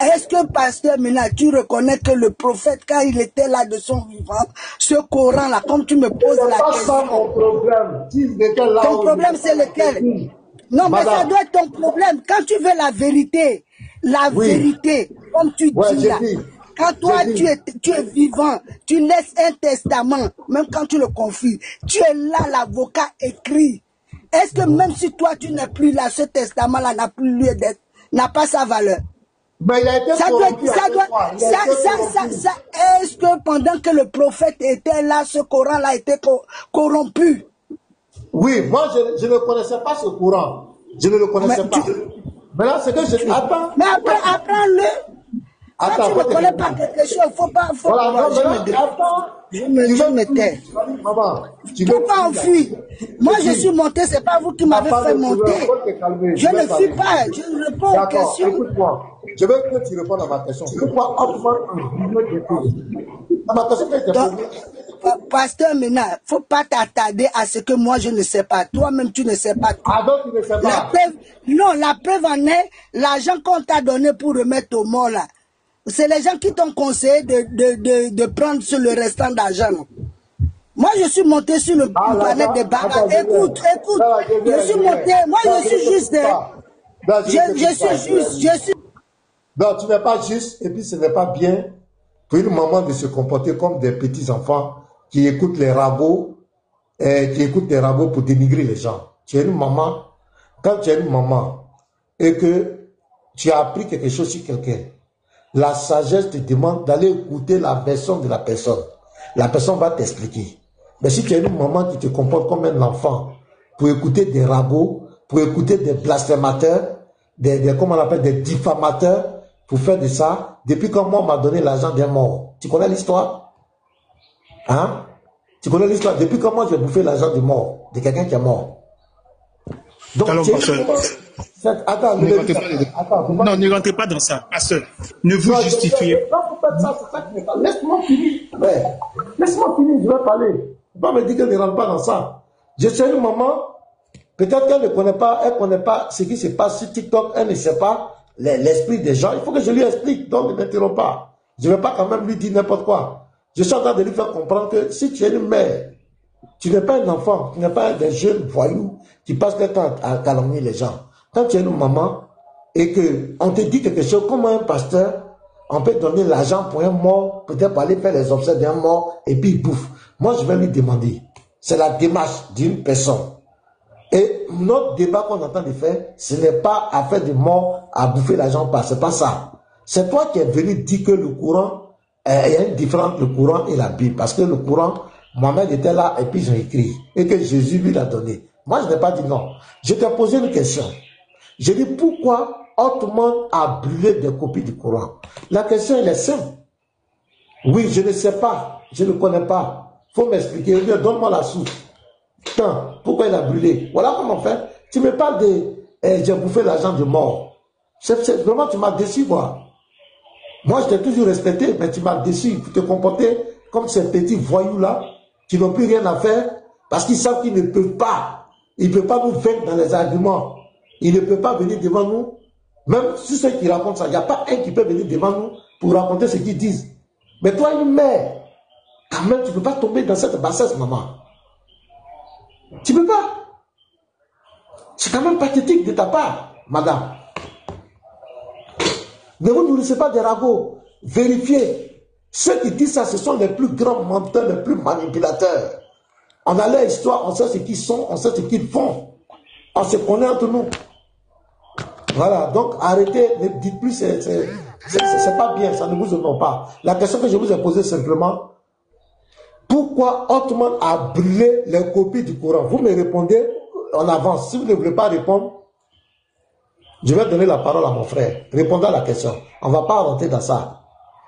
Est-ce que pasteur Mena, tu reconnais que le prophète, quand il était là de son vivant, ce Coran là, comme tu me poses la question. Ton problème c'est lequel? Non, mais ça doit être ton problème. Quand tu veux la vérité, comme tu dis là. Quand toi, tu es vivant, tu laisses un testament, même quand tu le confies, tu es là, l'avocat écrit. Est-ce que même si toi, tu n'es plus là, ce testament-là n'a plus lieu d'être, n'a pas sa valeur? Mais il a été est-ce que pendant que le prophète était là, ce Coran-là était corrompu? Oui, moi, je ne connaissais pas ce Coran. Je ne le connaissais pas. Mais là, c'est que je... Attends. Mais apprends-le. Quand tu ne connais pas quelque chose, il ne faut pas... Je me tais. Pourquoi on fuit? Moi, je suis monté, ce n'est pas vous qui m'avez fait monter. Je ne fuis pas, je réponds aux questions. Écoute-moi, je veux que tu répondes à ma question. Pourquoi ma question est posée. Pasteur Mena, il ne faut pas t'attarder à ce que moi je ne sais pas. Toi-même, tu ne sais pas. Ah, donc tu ne sais pas. La preuve en est, l'argent qu'on t'a donné pour remettre au mort là. C'est les gens qui t'ont conseillé de prendre sur le restant d'argent. Moi, je suis monté sur le planète de Baba. Écoute, je suis monté. Moi, je suis juste. Je suis. Non, tu n'es pas juste, et puis ce n'est pas bien pour une maman de se comporter comme des petits enfants qui écoutent les rabots, pour dénigrer les gens. Tu es une maman. quand tu es une maman et que tu as appris quelque chose sur quelqu'un, la sagesse te demande d'aller écouter la version de la personne. La personne va t'expliquer. Mais si tu es une maman qui te comporte comme un enfant, pour écouter des ragots, pour écouter des blasphémateurs, comment on appelle, des diffamateurs, pour faire de ça, depuis quand moi on m'a donné l'argent des morts. Tu connais l'histoire? Hein? Tu connais l'histoire? Depuis quand moi j'ai bouffé l'argent des morts, de quelqu'un qui est mort. Donc, alors, attends, non, ne rentrez pas dans ça, pasteur. Ne vous justifiez pas. Laisse-moi finir. Laisse-moi finir, je vais parler. Pas me dire qu'elle ne rentre pas dans ça. Je suis une maman, peut-être qu'elle ne connaît pas, ce qui se passe sur TikTok, elle ne sait pas l'esprit des gens. Il faut que je lui explique, donc ne m'interromps pas. Je ne vais pas quand même lui dire n'importe quoi. Je suis en train de lui faire comprendre que si tu es une mère, tu n'es pas un enfant, tu n'es pas des jeunes voyous qui passent leur temps à calomnier les gens. Quand tu es une maman et qu'on te dit quelque chose, comme un pasteur, on peut donner l'argent pour un mort, peut-être pour aller faire les obsèques d'un mort et puis il bouffe. Moi, je vais lui demander. C'est la démarche d'une personne. Et notre débat qu'on est en train de faire, ce n'est pas à faire des morts, à bouffer l'argent, c'est pas ça. C'est toi qui es venu dire que le Coran, il y a une différence entre le Coran et la Bible. Parce que le Coran, Mohamed était là et puis ils ont écrit. Et que Jésus lui l'a donné. Moi, je n'ai pas dit non. Je t'ai posé une question. J'ai dit pourquoi Ottoman a brûlé des copies du Coran. La question, elle est simple. Oui, je ne sais pas. Je ne connais pas. Il faut m'expliquer. Donne-moi la source. Putain, pourquoi il a brûlé? Voilà comment on fait. Tu me parles de j'ai bouffé l'argent de mort. Vraiment, tu m'as déçu, moi. Moi, je t'ai toujours respecté, mais tu m'as déçu. Tu te comportais comme ces petits voyous-là qui n'ont plus rien à faire parce qu'ils savent qu'ils ne peuvent pas. Ils ne peuvent pas nous vaincre dans les arguments. Ils ne peuvent pas venir devant nous. Même si ceux qui racontent ça, il n'y a pas un qui peut venir devant nous pour raconter ce qu'ils disent. Mais toi, une mère, quand même, tu ne peux pas tomber dans cette bassesse, maman. Tu ne peux pas. C'est quand même pathétique de ta part, madame. Ne vous nourrissez pas des ragots. Vérifiez. Ceux qui disent ça, ce sont les plus grands menteurs, les plus manipulateurs. On a leur histoire, on sait ce qu'ils sont, on sait ce qu'ils font. On se connaît entre nous. Voilà, donc arrêtez, ne dites plus, c'est pas bien, ça ne vous honore pas. La question que je vous ai posée simplement, pourquoi Ottoman a brûlé les copies du Coran? Vous me répondez en avance. Si vous ne voulez pas répondre, je vais donner la parole à mon frère. Répondez à la question. On ne va pas rentrer dans ça.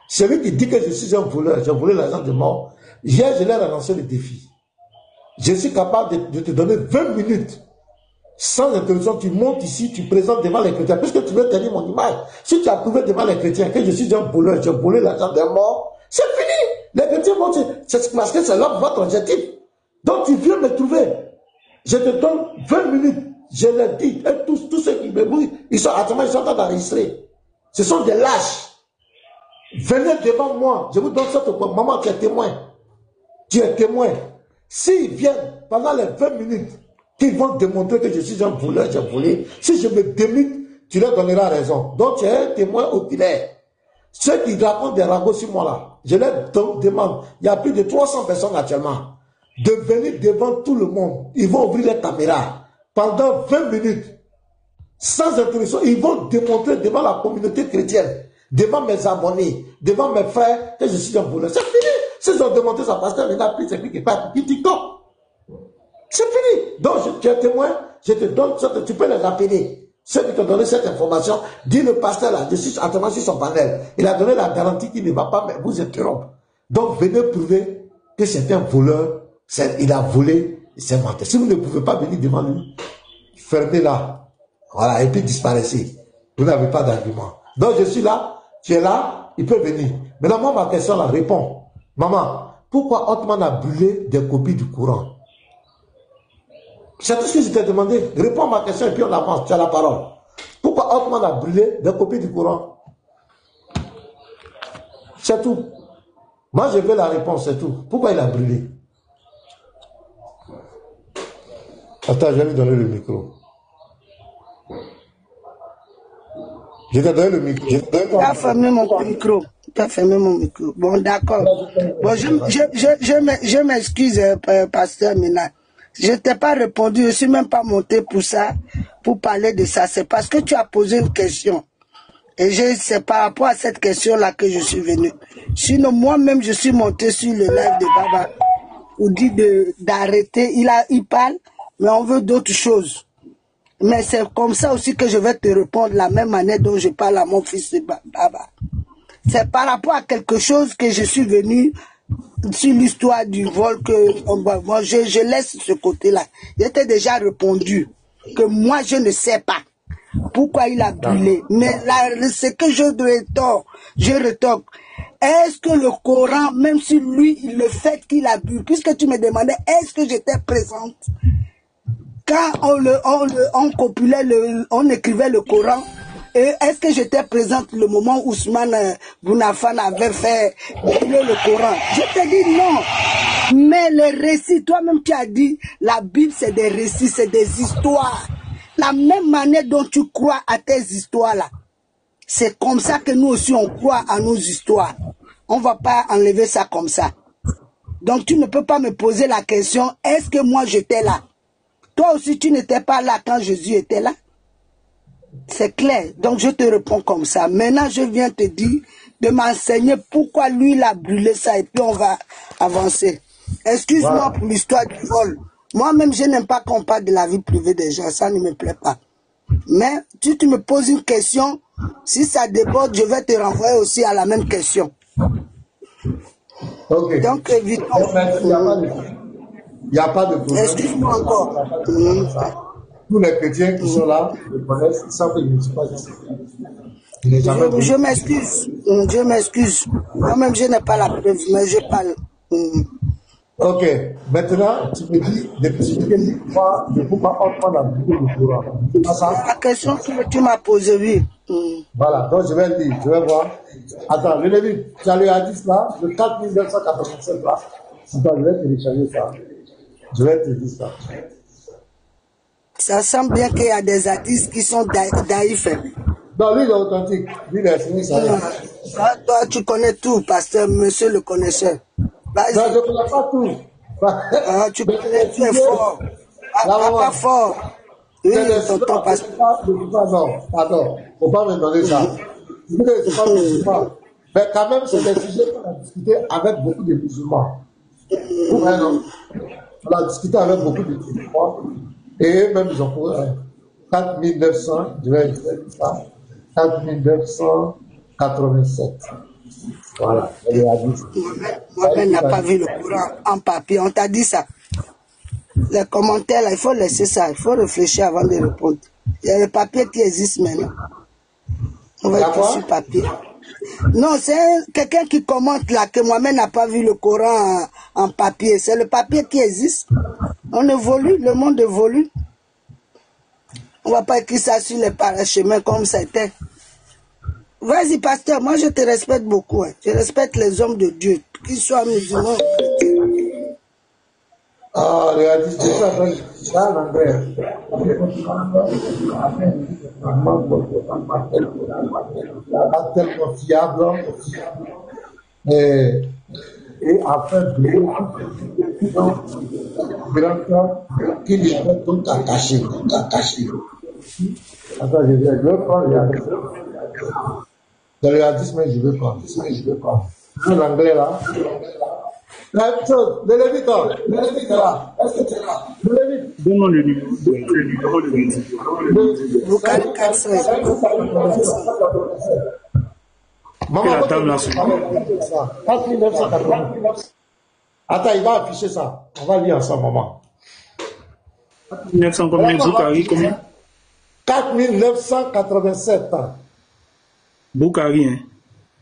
Celui qui dit que je suis un voleur, j'ai volé l'argent de mort. Hier, je leur ai lancé le défi. Je suis capable de te donner 20 minutes. Sans interruption, tu montes ici, tu présentes devant les chrétiens. Puisque tu veux tenir mon image. Si tu as prouvé devant les chrétiens que je suis un voleur, j'ai volé l'argent d'un mort, c'est fini. Les chrétiens vont dire, c'est parce que c'est votre objectif. Donc tu viens me trouver. Je te donne 20 minutes. Je l'ai dit. Et tous ceux qui me brouillent, ils sont en train d'enregistrer. Ce sont des lâches. Venez devant moi. Je vous donne ça. Maman, tu es témoin. Tu es témoin. S'ils viennent pendant les 20 minutes, qu'ils vont démontrer que je suis un voleur, j'ai volé. Si je me démute, tu leur donneras raison. Donc tu es un témoin oculaire. Ceux qui racontent des ragots sur moi là, je leur demande, il y a plus de 300 personnes actuellement, de venir devant tout le monde. Ils vont ouvrir les caméras pendant 20 minutes, sans interruption. Ils vont démontrer devant la communauté chrétienne, devant mes abonnés, devant mes frères, que je suis un voleur. C'est fini. S'ils ont démontré ça, parce qu'il n'a plus c'est qui pas TikTok. C'est fini. Donc, tu es témoin, je te donne ça, tu peux les appeler. Ceux qui t'ont donné cette information, dis le pasteur là, je suis actuellement sur son panel. Il a donné la garantie qu'il ne va pas vous interrompre. Donc, venez prouver que c'est un voleur, il a volé, c'est menteur. Si vous ne pouvez pas venir devant lui, fermez là. Voilà, et puis disparaissez. Vous n'avez pas d'argument. Donc, je suis là, tu es là, il peut venir. Maintenant, moi, ma question là, réponds. Maman, pourquoi Ottoman a brûlé des copies du Coran? C'est tout ce que je t'ai demandé. Réponds à ma question et puis on avance. Tu as la parole. Pourquoi Ottoman a brûlé des copies du Coran? C'est tout. Moi, je veux la réponse, c'est tout. Pourquoi il a brûlé? Attends, je vais lui donner le micro. Je t'ai donné le micro. Tu as fermé mon micro. Tu as fermé mon micro. Bon, d'accord. Bon, je m'excuse, pasteur Ménard. Je t'ai pas répondu, je suis même pas monté pour ça, pour parler de ça. C'est parce que tu as posé une question. Et c'est par rapport à cette question-là que je suis venu. Sinon, moi-même, je suis monté sur le live de Baba. On dit d'arrêter. Il parle, mais on veut d'autres choses. Mais c'est comme ça aussi que je vais te répondre la même manière dont je parle à mon fils de Baba. C'est par rapport à quelque chose que je suis venu sur l'histoire du vol que moi, je laisse ce côté-là. Je t'ai déjà répondu que moi, je ne sais pas pourquoi il a brûlé. Mais là, ce que je rétorque, est-ce que le Coran, même si lui, le fait qu'il a bu, puisque tu me demandais, est-ce que j'étais présente quand on compilait, on écrivait le Coran, et est-ce que j'étais présente le moment où Ousmane Bounafan avait fait brûler le Coran? Je te dis non. Mais les récits, toi-même tu as dit, la Bible c'est des récits, c'est des histoires. La même manière dont tu crois à tes histoires-là, c'est comme ça que nous aussi on croit à nos histoires. On ne va pas enlever ça comme ça. Donc tu ne peux pas me poser la question, est-ce que moi j'étais là? Toi aussi tu n'étais pas là quand Jésus était là? C'est clair. Donc je te réponds comme ça. Maintenant je viens te dire de m'enseigner pourquoi lui il a brûlé ça et puis on va avancer. Excuse-moi pour l'histoire du vol. Moi-même, je n'aime pas qu'on parle de la vie privée des gens, ça ne me plaît pas. Mais si tu me poses une question, si ça déborde, je vais te renvoyer aussi à la même question. Ok. Donc, évitons. Il n'y a pas de problème. Excuse-moi encore. Tous les chrétiens qui sont là, le connaissent, ils savent que je ne suis pas ici. Je m'excuse. Je m'excuse. Moi-même, je n'ai pas la preuve, mais je parle. Ok, maintenant tu me dis d'expliquer pourquoi on prend la Bible du Coran. C'est pas ça? La question que tu m'as posée, oui. Voilà, donc je vais lire, je vais voir. Attends, je l'ai vu, tu as le hadith là, le 4987 là. Attends, je vais télécharger ça. Je vais te dire ça. Ça semble bien qu'il y a des hadiths qui sont daïfs. Non, lui il est authentique. Lui il est fini ça. Toi, tu connais tout, pasteur, monsieur le connaisseur. Non, je ne connais pas tout. Tu connais, tu es fort. Pas fort. Oui, tonton pasteur. Non, pardon, il ne faut pas me donner ça. C'est pas musulman. Mais quand même, c'est des sujets qu'on a discuté avec beaucoup de musulmans. On a discuté avec beaucoup de musulmans. Et même, ils ont posé 4900, je vais dire ça, 4987. Voilà, Moi-même n'a pas vu le Coran en papier, on t'a dit ça. Les commentaires, là, il faut laisser ça, il faut réfléchir avant de répondre. Il y a le papier qui existe maintenant. On va être sur papier. Non, c'est quelqu'un qui commente là, que moi-même n'a pas vu le Coran en papier. C'est le papier qui existe. On évolue, le monde évolue. On ne va pas écrire ça sur les parachemins comme c'était. Vas-y, pasteur, moi je te respecte beaucoup. Hein. Je respecte les hommes de Dieu, qu'ils soient musulmans. Ah, le hadith, c'est ça, en anglais. Pas tellement fiable. Et après, qu'il est tout à cacher. Attends, je vais prendre. Dans le hadith, mais je vais prendre. En anglais, là. La même chose, le Lévite là. Est-ce que tu es là? Le Lévite. Donne-moi le numéro de Lévite. Bukhari 416. Maman, table là. 4989. Attends, il va afficher ça. On va lire ensemble, maman. 900 combien? Bukhari combien? 4987. Bukhari, hein?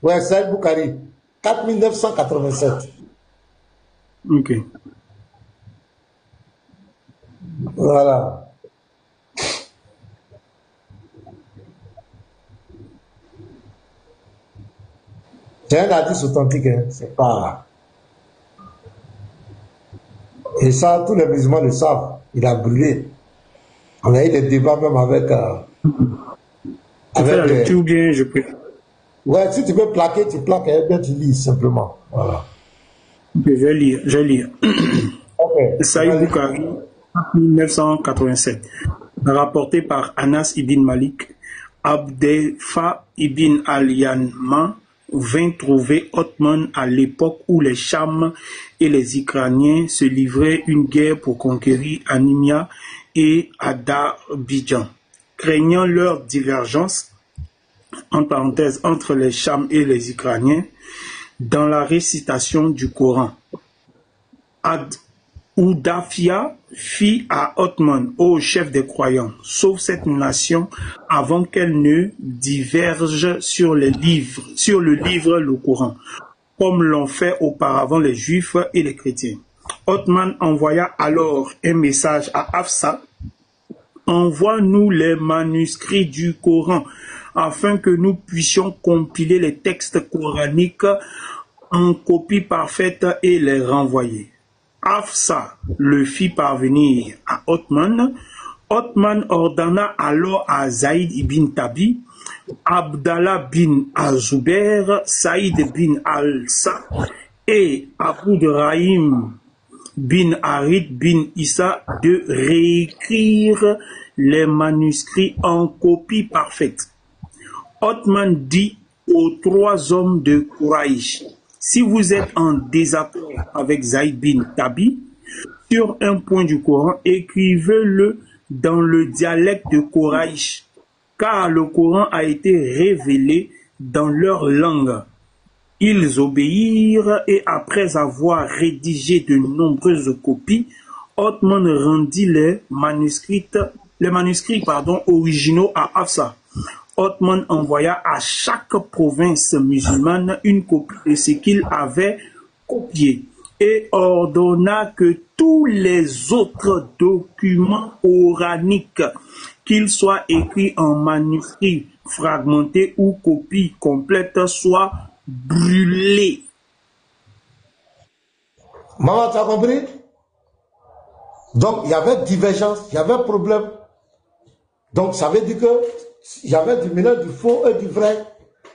Ouais, c'est Bukhari. 4987. Ok. Voilà. C'est un hadith authentique, hein? C'est pas. Et ça, tous les musulmans le savent. Il a brûlé. On a eu des débats même avec. Tu fais la lecture ou bien je peux. Ouais, si tu veux plaquer, tu plaques et bien tu lis simplement. Voilà. Ok, je vais lire. Ok. Saïd Bukhari, 1987, rapporté par Anas ibn Malik. Abdefa ibn al-Yanman vint trouver Othman à l'époque où les Cham et les Ukrainiens se livraient une guerre pour conquérir Animia et Adarbidjan. Craignant leur divergence, en parenthèse, entre les Cham et les Ukrainiens, dans la récitation du Coran, Oudafia fit à Othman, ô chef des croyants, sauve cette nation avant qu'elle ne diverge sur le livre, le Coran, comme l'ont fait auparavant les Juifs et les chrétiens. Othman envoya alors un message à Hafsa, envoie-nous les manuscrits du Coran, afin que nous puissions compiler les textes coraniques en copie parfaite et les renvoyer. Hafsa le fit parvenir à Othman. Othman ordonna alors à Zaïd ibn Tabi, Abdallah bin al-Zubair, Saïd bin al-Sa et Aboudrahim bin Harid bin Issa de réécrire les manuscrits en copie parfaite. Othman dit aux 3 hommes de Quraïsh, si vous êtes en désaccord avec Zaïd bin Tabi sur un point du Coran, écrivez-le dans le dialecte de Quraïsh, car le Coran a été révélé dans leur langue. Ils obéirent et après avoir rédigé de nombreuses copies, Othman rendit les manuscrits originaux à Hafsa. Othman envoya à chaque province musulmane une copie de ce qu'il avait copié et ordonna que tous les autres documents coraniques, qu'ils soient écrits en manuscrits fragmentés ou copies complètes, soient brûlés. Maman, tu as compris? Donc, il y avait divergence, il y avait problème. Donc, ça veut dire que il y avait du mélange du faux et du vrai.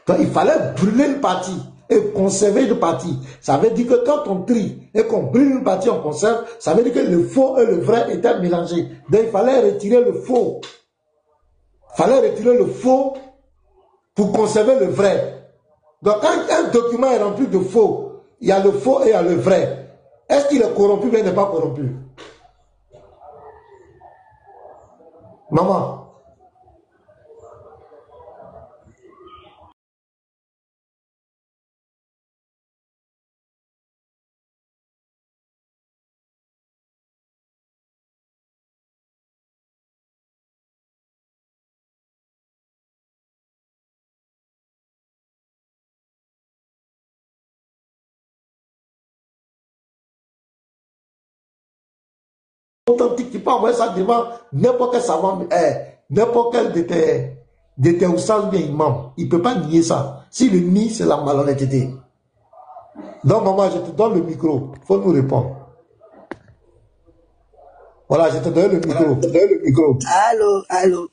Donc, il fallait brûler une partie et conserver une partie. Ça veut dire que quand on trie et qu'on brûle une partie, on conserve, ça veut dire que le faux et le vrai étaient mélangés. Donc, il fallait retirer le faux. Il fallait retirer le faux pour conserver le vrai. Donc, quand un document est rempli de faux, il y a le faux et il y a le vrai. Est-ce qu'il est corrompu ou il n'est pas corrompu? Maman. Authentique, tu peux envoyer ça devant n'importe quel savant, n'importe quel de tes oustads bien imam. Il ne peut pas nier ça. Si le nie, c'est la malhonnêteté. Donc, maman, je te donne le micro. Il faut nous répondre. Voilà, je te donne le micro. Allô.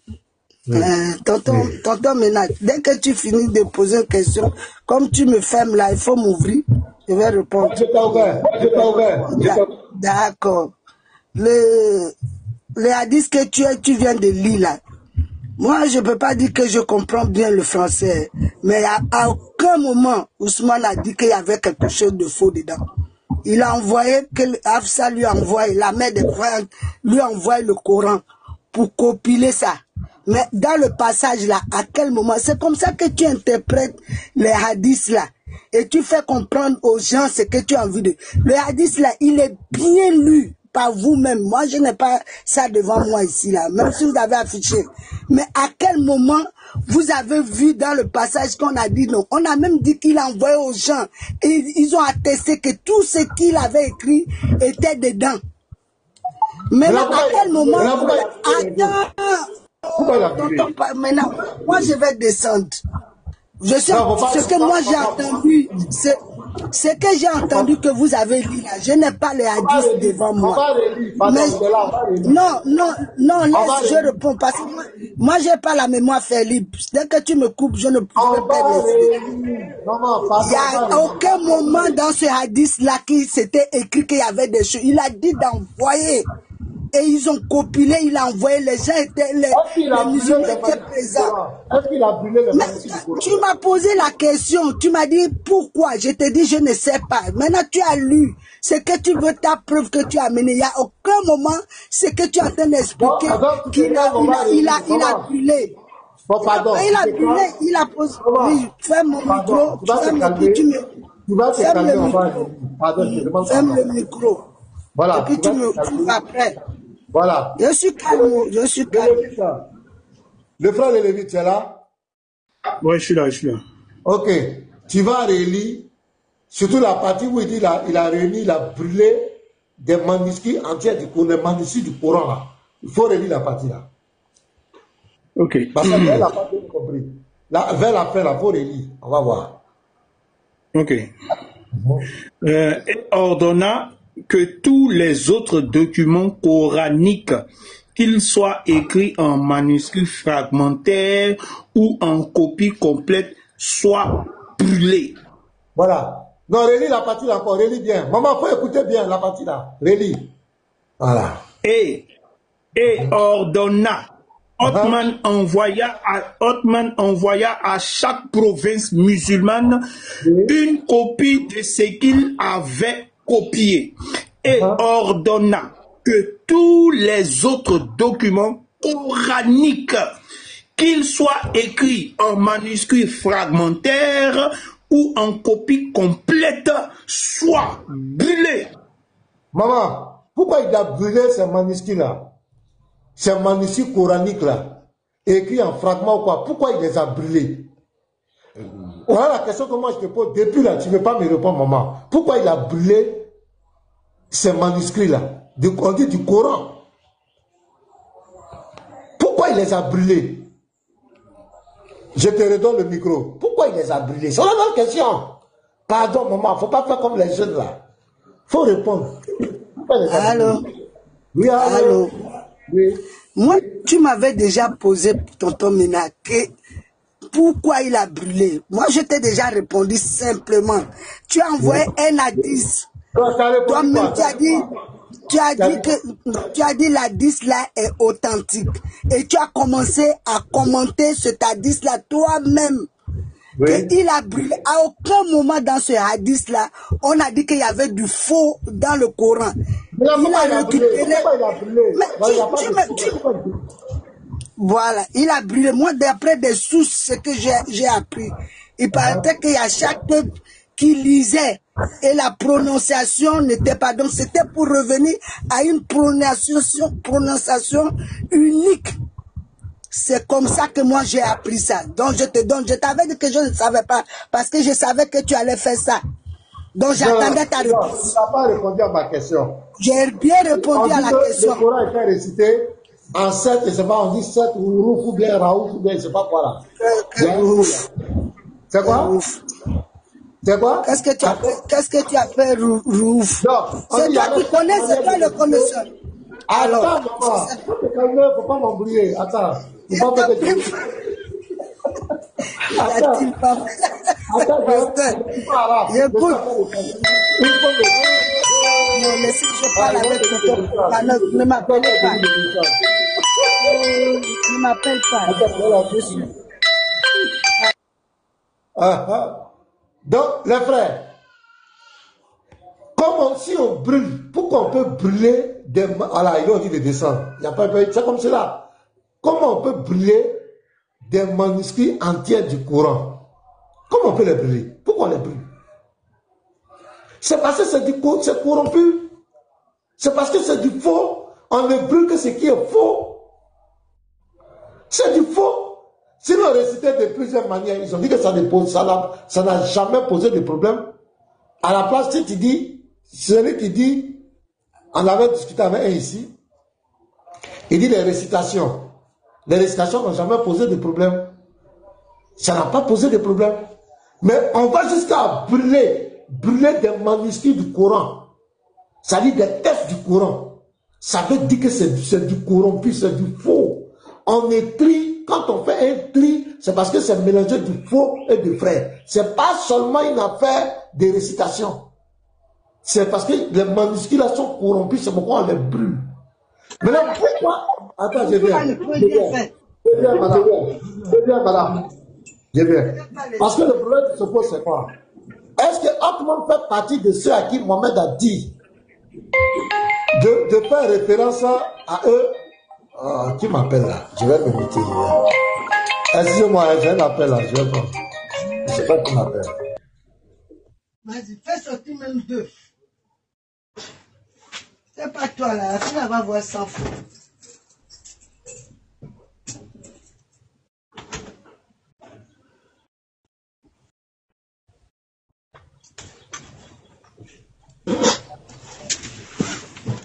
Oui. Tonton Ménage, dès que tu finis de poser une question, comme tu me fermes là, il faut m'ouvrir. Je vais répondre. Je t'ai ouvert. D'accord. Le hadith que tu viens de lire là, moi je ne peux pas dire que je comprends bien le français, mais à aucun moment Ousmane a dit qu'il y avait quelque chose de faux dedans. Il a envoyé, que Hafsa lui a envoyé, la mère des croyants lui a envoyé le Coran pour compiler ça. Mais dans le passage là, à quel moment? C'est comme ça que tu interprètes les hadiths là. Et tu fais comprendre aux gens ce que tu as envie de... Le hadith là, il est bien lu par vous-même. Moi, je n'ai pas ça devant moi ici là, même si vous avez affiché. Mais à quel moment vous avez vu dans le passage qu'on a dit non? On a même dit qu'il a envoyé aux gens. Et ils ont attesté que tout ce qu'il avait écrit était dedans. Mais là, à quel moment... Maintenant, moi je vais descendre. Je sais ce que moi j'ai entendu, ce que j'ai entendu que vous avez lu là. Je n'ai pas les hadiths devant moi. Mais non, laisse, je réponds parce que moi j'ai pas la mémoire libre. Dès que tu me coupes, je ne peux pas rester. Il n'y a aucun moment dans ce hadith là qui s'était écrit qu'il y avait des choses. Il a dit d'envoyer. et ils ont copulé, il a envoyé, les gens étaient, les musulmans étaient présents. Est-ce qu'il a brûlé les Mais manuscrits du Coran? tu m'as posé la question, tu m'as dit pourquoi, je te dis je ne sais pas. Maintenant tu as lu, ce que tu veux, ta preuve que tu as amené. Il n'y a aucun moment, ce que tu es en train d'expliquer, qu'il a brûlé. Bon, pardon. Il a brûlé, il a posé. Oui, ferme mon micro, ferme le micro. Ferme le micro. Voilà. Et puis tu vas après. Voilà. Je suis calme, je suis calme. Le frère de Lévi, tu es là? Oui, je suis là. Ok. Tu vas relire, surtout la partie où il dit il a réuni, il a brûlé des manuscrits entiers du Coran, les manuscrits du Coran là. Il faut relire la partie là. Ok. Parce que elle n'a pas bien compris. Là, vers la fin, il faut relire. On va voir. Ok. Et ordonna que tous les autres documents coraniques, qu'ils soient écrits en manuscrit fragmentaire ou en copie complète, soient brûlés. Voilà. Non, relis la partie là encore, relis bien. Maman, faut écouter bien la partie là. Relis. Voilà. Et ordonna. Othman envoya à chaque province musulmane une copie de ce qu'il avait copié et ordonna que tous les autres documents coraniques, qu'ils soient écrits en manuscrit fragmentaire ou en copie complète, soient brûlés. Maman, pourquoi il a brûlé ces manuscrits-là? Ces manuscrits coraniques-là, écrits en fragments ou quoi, pourquoi il les a brûlés? Voilà la question que moi je te pose. Depuis là, tu ne veux pas me répondre, maman. Pourquoi il a brûlé ces manuscrits-là? On dit du Coran. Pourquoi il les a brûlés? Je te redonne le micro. Pourquoi il les a brûlés? C'est la même question. Pardon, maman, il ne faut pas faire comme les jeunes là. Il faut répondre. Allô? Oui, allô? Oui. Moi, tu m'avais déjà posé, tonton Mina, que pourquoi il a brûlé. Moi, je t'ai déjà répondu simplement. Tu as envoyé un hadith. Toi-même, tu as dit l'hadith là est authentique. Et tu as commencé à commenter ce hadith là toi-même. Oui. Il a brûlé. À aucun moment dans ce hadith là, on a dit qu'il y avait du faux dans le Coran. Il a récupéré. Voilà, il a brûlé. Moi, d'après des sources, ce que j'ai appris, il paraît qu'il y a chaque peuple qui lisait et la prononciation n'était pas. Donc, c'était pour revenir à une prononciation unique. C'est comme ça que moi j'ai appris ça. Donc je t'avais dit que je ne savais pas parce que je savais que tu allais faire ça. Donc j'attendais ta réponse. Tu n'as pas répondu à ma question. J'ai bien répondu à la question. Le Coran est récité en 7, je ne sais pas, on dit 7 ou bien Raouf ou bien je ne sais pas quoi là. C'est quoi? C'est quoi? Qu'est-ce que tu as fait Rouf? C'est toi qui connais, c'est toi le connaisseur. Alors, maman, il ne faut pas m'embrouiller. Attends. Attends, écoute. Non, mais si je parle avec ne m'appelle pas. Ne m'appelle pas. Donc, les frères, comment si on brûle, pourquoi on peut brûler des... Voilà, ils ont dit de descendre. C'est comme cela. Comment on peut brûler des manuscrits entiers du Coran? Comment on peut les brûler? Pourquoi on les brûle? C'est parce que c'est corrompu. C'est parce que c'est du faux. On ne brûle que ce qui est faux. C'est du faux. Si on récitait de plusieurs manières, ils ont dit que ça n'a jamais posé de problème. À la place, si tu dis, celui qui dit, on avait discuté avec un ici, il dit les récitations. Les récitations n'ont jamais posé de problème. Ça n'a pas posé de problème. Mais on va jusqu'à brûler des manuscrits du Coran. Ça dit des textes du Coran. Ça veut dire que c'est du corrompu, c'est du faux. On écrit, quand on fait un tri, c'est parce que c'est mélangé du faux et du vrai. C'est pas seulement une affaire de récitation. C'est parce que les manuscrits là sont corrompus, c'est pourquoi on les brûle. Maintenant, pourquoi? Attends, je viens. Je viens, madame. Je viens. Parce que le problème qui se pose, c'est quoi? Est-ce que Atman fait partie de ceux à qui Mohamed a dit de faire référence à eux? Qui m'appelle là? Je vais me muter. Excusez-moi, j'ai un appel là. Je ne sais pas qui m'appelle. Vas-y, fais sortir même deux. C'est pas toi là, la fille va voir sans fou.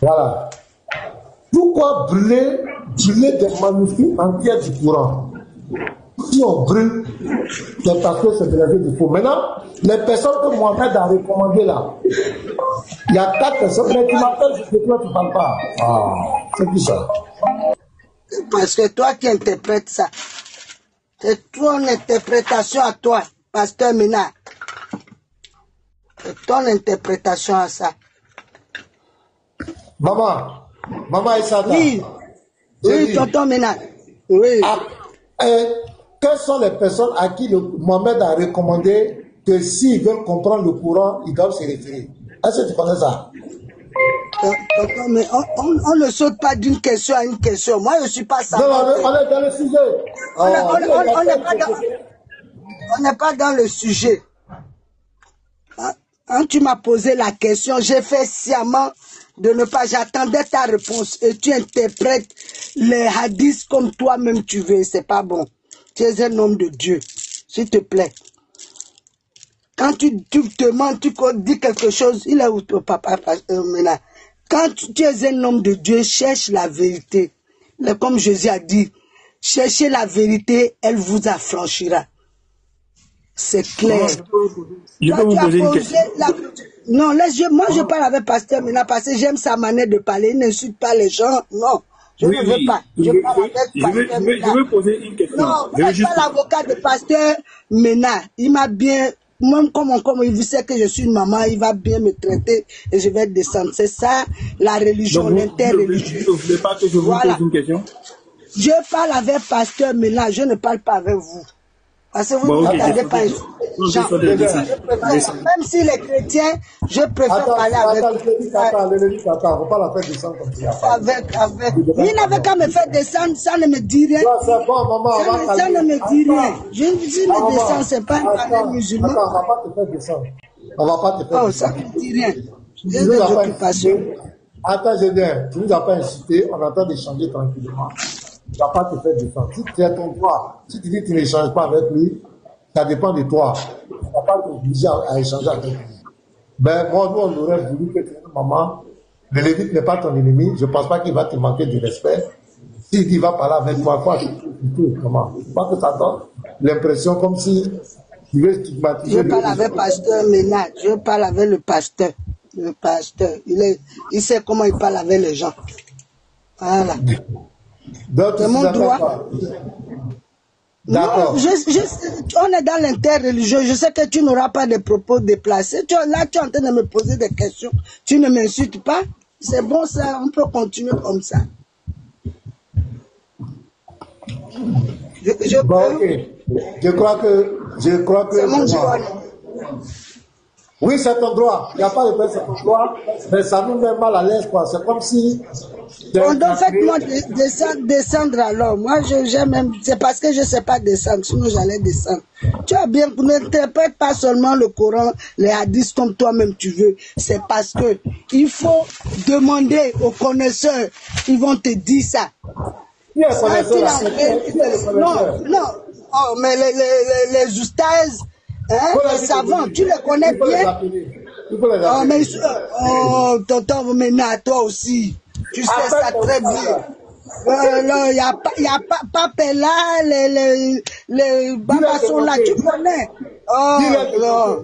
Voilà. Pourquoi brûler des manuscrits entiers du Coran? Si on brûle, c'est parce que c'est de la vie du faux. Maintenant, les personnes que Mohamed a recommandées là, il y a 4 personnes, mais tu m'appelles, je sais que toi tu ne parles pas. Ah, c'est qui ça? Parce que toi qui interprètes ça. C'est ton interprétation à toi, pasteur Ménard. C'est ton interprétation à ça. Maman Issata. Oui, oui, tonton Ménard. Oui. Quelles sont les personnes à qui Mohamed a recommandé que s'ils veulent comprendre le Coran, ils doivent se référer? Est-ce que tu connais ça? Tonton, mais on ne saute pas d'une question à une question. Moi, je ne suis pas ça. Non, on est dans le sujet. On n'est pas dans le sujet. Quand tu m'as posé la question, j'ai fait sciemment de ne pas... J'attendais ta réponse et tu interprètes les hadiths comme toi-même tu veux. C'est pas bon. Tu es un homme de Dieu. S'il te plaît. Quand tu demandes, tu dis quelque chose, il est où ton papa maintenant? Quand tu es un homme de Dieu, cherche la vérité. Comme Jésus a dit, cherchez la vérité, elle vous affranchira. C'est clair. Je peux vous poser une question. Non, moi je parle avec Pasteur maintenant parce que j'aime sa manière de parler. Il n'insulte pas les gens. Non, je ne veux pas. Je veux poser une question. Non, je ne suis pas l'avocat de Pasteur Ménard. Il m'a bien... Même comme il sait que je suis une maman, il va bien me traiter et je vais descendre. C'est ça, la religion, l'interreligion. Vous ne voulez pas que je vous pose une question? Je parle avec Pasteur Ménard, je ne parle pas avec vous. Parce que vous n'entendez pas. Même si les chrétiens, je préfère parler avec Attends, faut pas la faire descendre comme ça. Il n'avait qu'à me faire descendre, ça ne me dit rien. C'est bon, maman, ça ne me dit rien. Je me descends, c'est pas un musulman. Attends, on va pas te faire descendre. On va pas te faire descendre. Ça ne me dit rien. J'ai des occupations. Attends, je viens. Tu ne nous as pas incité, on attend d'échanger tranquillement. Tu ne vas pas te faire descendre. Si tu es ton droit, si tu dis que tu n'échanges pas avec lui, ça dépend de toi. Tu ne vas pas t'obliger à échanger avec lui. Ben, moi, nous, on aurait voulu que tu aies une maman. Le Lévite n'est pas ton ennemi. Je ne pense pas qu'il va te manquer de respect. S'il dit qu'il va parler avec toi, quoi, comment? Je pense que ça donne l'impression comme si tu veux stigmatiser. Je parle avec Pasteur Ménard. Je parle avec le pasteur. Le pasteur, il sait comment il parle avec les gens. Voilà. C'est mon droit. D'accord. On est dans l'interreligieux. Je sais que tu n'auras pas de propos déplacés. Là, tu es en train de me poser des questions. Tu ne m'insultes pas. C'est bon, ça. On peut continuer comme ça. Bon, ok. Je crois que. C'est mon droit. Oui, c'est ton droit. Il n'y a pas de fait, c'est ton droit. Mais ça nous met mal à l'aise, quoi. C'est comme si. Donc, faites-moi descendre alors. Moi, j'ai même. C'est parce que je ne sais pas descendre. Sinon, j'allais descendre. Tu as bien. N'interprète pas seulement le Coran, les hadiths comme toi-même tu veux. C'est parce que il faut demander aux connaisseurs. Ils vont te dire ça. Non. Oh, mais les oustas. Hein, les savants, tu les connais bien? Tonton Ménard, toi aussi, tu sais ça très bien. Il n'y a pas là, les babasons là, tu connais? Oh, non.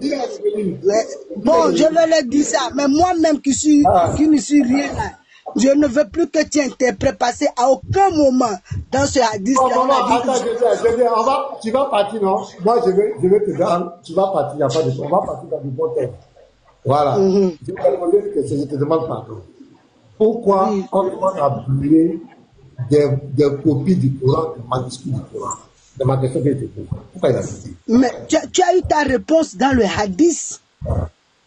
Bon, je vais leur dire ça, mais moi-même qui ne suis rien là, je ne veux plus que tu interprètes passer à aucun moment dans ce hadith. Attends, tu vas partir, non? Moi, je vais te dire, tu vas partir, il n'y a pas de on va partir dans du bon terme. Voilà. Je vais te demander une question, je te demande pardon. Pourquoi on a brûlé des copies du Coran, des manuscrits du Coran? C'est ma question qui a été posée. Pourquoi il a dit? Mais tu as eu ta réponse dans le hadith.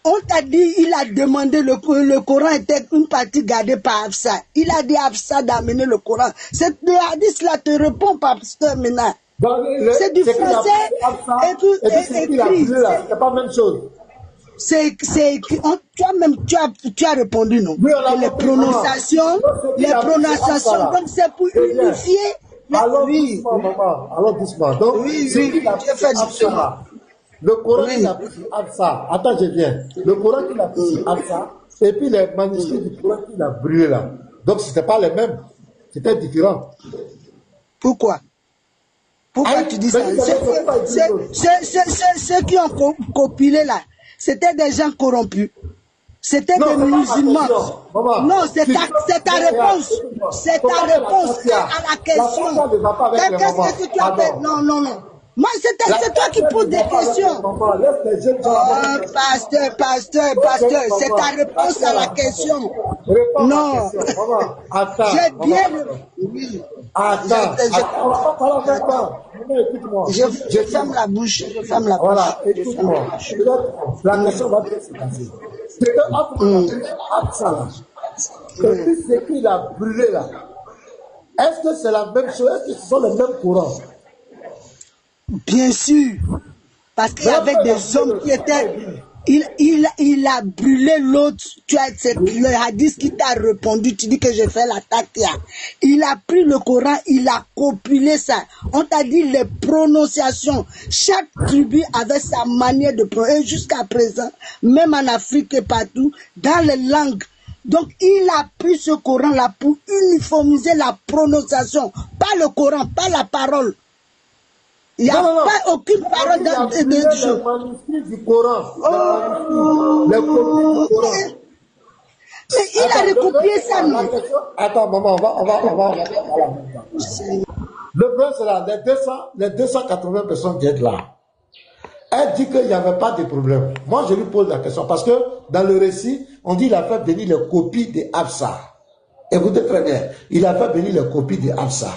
On t'a dit, il a demandé, le Coran était une partie gardée par Hafsa. Il a dit à Hafsa d'amener le Coran. Le hadith là te répond, pasteur, maintenant. C'est du français écrit. C'est pas la même chose. C'est écrit. Tu as répondu, non? Oui, les prononciations, donc c'est pour unifier. Alors, doucement, maman. Alors, doucement. Donc, oui, j'ai fait doucement. Le Coran qu'il a pris sur Hafsa, attends, je viens. Le Coran qu'il a pris sur Hafsa, et puis les manuscrits du Coran qu'il a brûlé là. Donc, ce n'était pas les mêmes. C'était différent. Pourquoi? Pourquoi tu dis ça? Ceux qui ont copilé là, c'était des gens corrompus. C'était des musulmans. Non, c'est ta réponse. C'est ta réponse à la question. Qu'est-ce que tu as fait? Non. Moi, c'est toi qui poses des questions. Pasteur, c'est ta réponse à la question. Non. J'ai bien... Oui. Attends. Je ferme la bouche. Voilà, écoute-moi. La question va bien se passer. C'est que Absalom, et puis ce qu'il a brûlé là, est-ce que c'est la même chose? Est-ce que ce sont les mêmes courants? Bien sûr, parce qu'il y avait des hommes qui étaient... Il a brûlé l'autre. C'est le hadith qui t'a répondu. Tu dis que j'ai fait la takia. Il a pris le Coran, il a copulé ça. On t'a dit les prononciations. Chaque tribu avait sa manière de prononcer. Et jusqu'à présent, même en Afrique et partout, dans les langues. Donc, il a pris ce Coran-là pour uniformiser la prononciation. Pas le Coran, pas la parole. Il n'y a pas aucune parole dans le manuscrit du Coran. Le copies du Coran. Mais il a recopié ça, non? Attends, maman, on va. Le problème, c'est là, les 280 personnes qui sont là. Elle dit qu'il n'y avait pas de problème. Moi, je lui pose la question, parce que dans le récit, on dit qu'il a fait venir les copies de Hafsa. Écoutez très bien, il a fait venir les copies de Hafsa.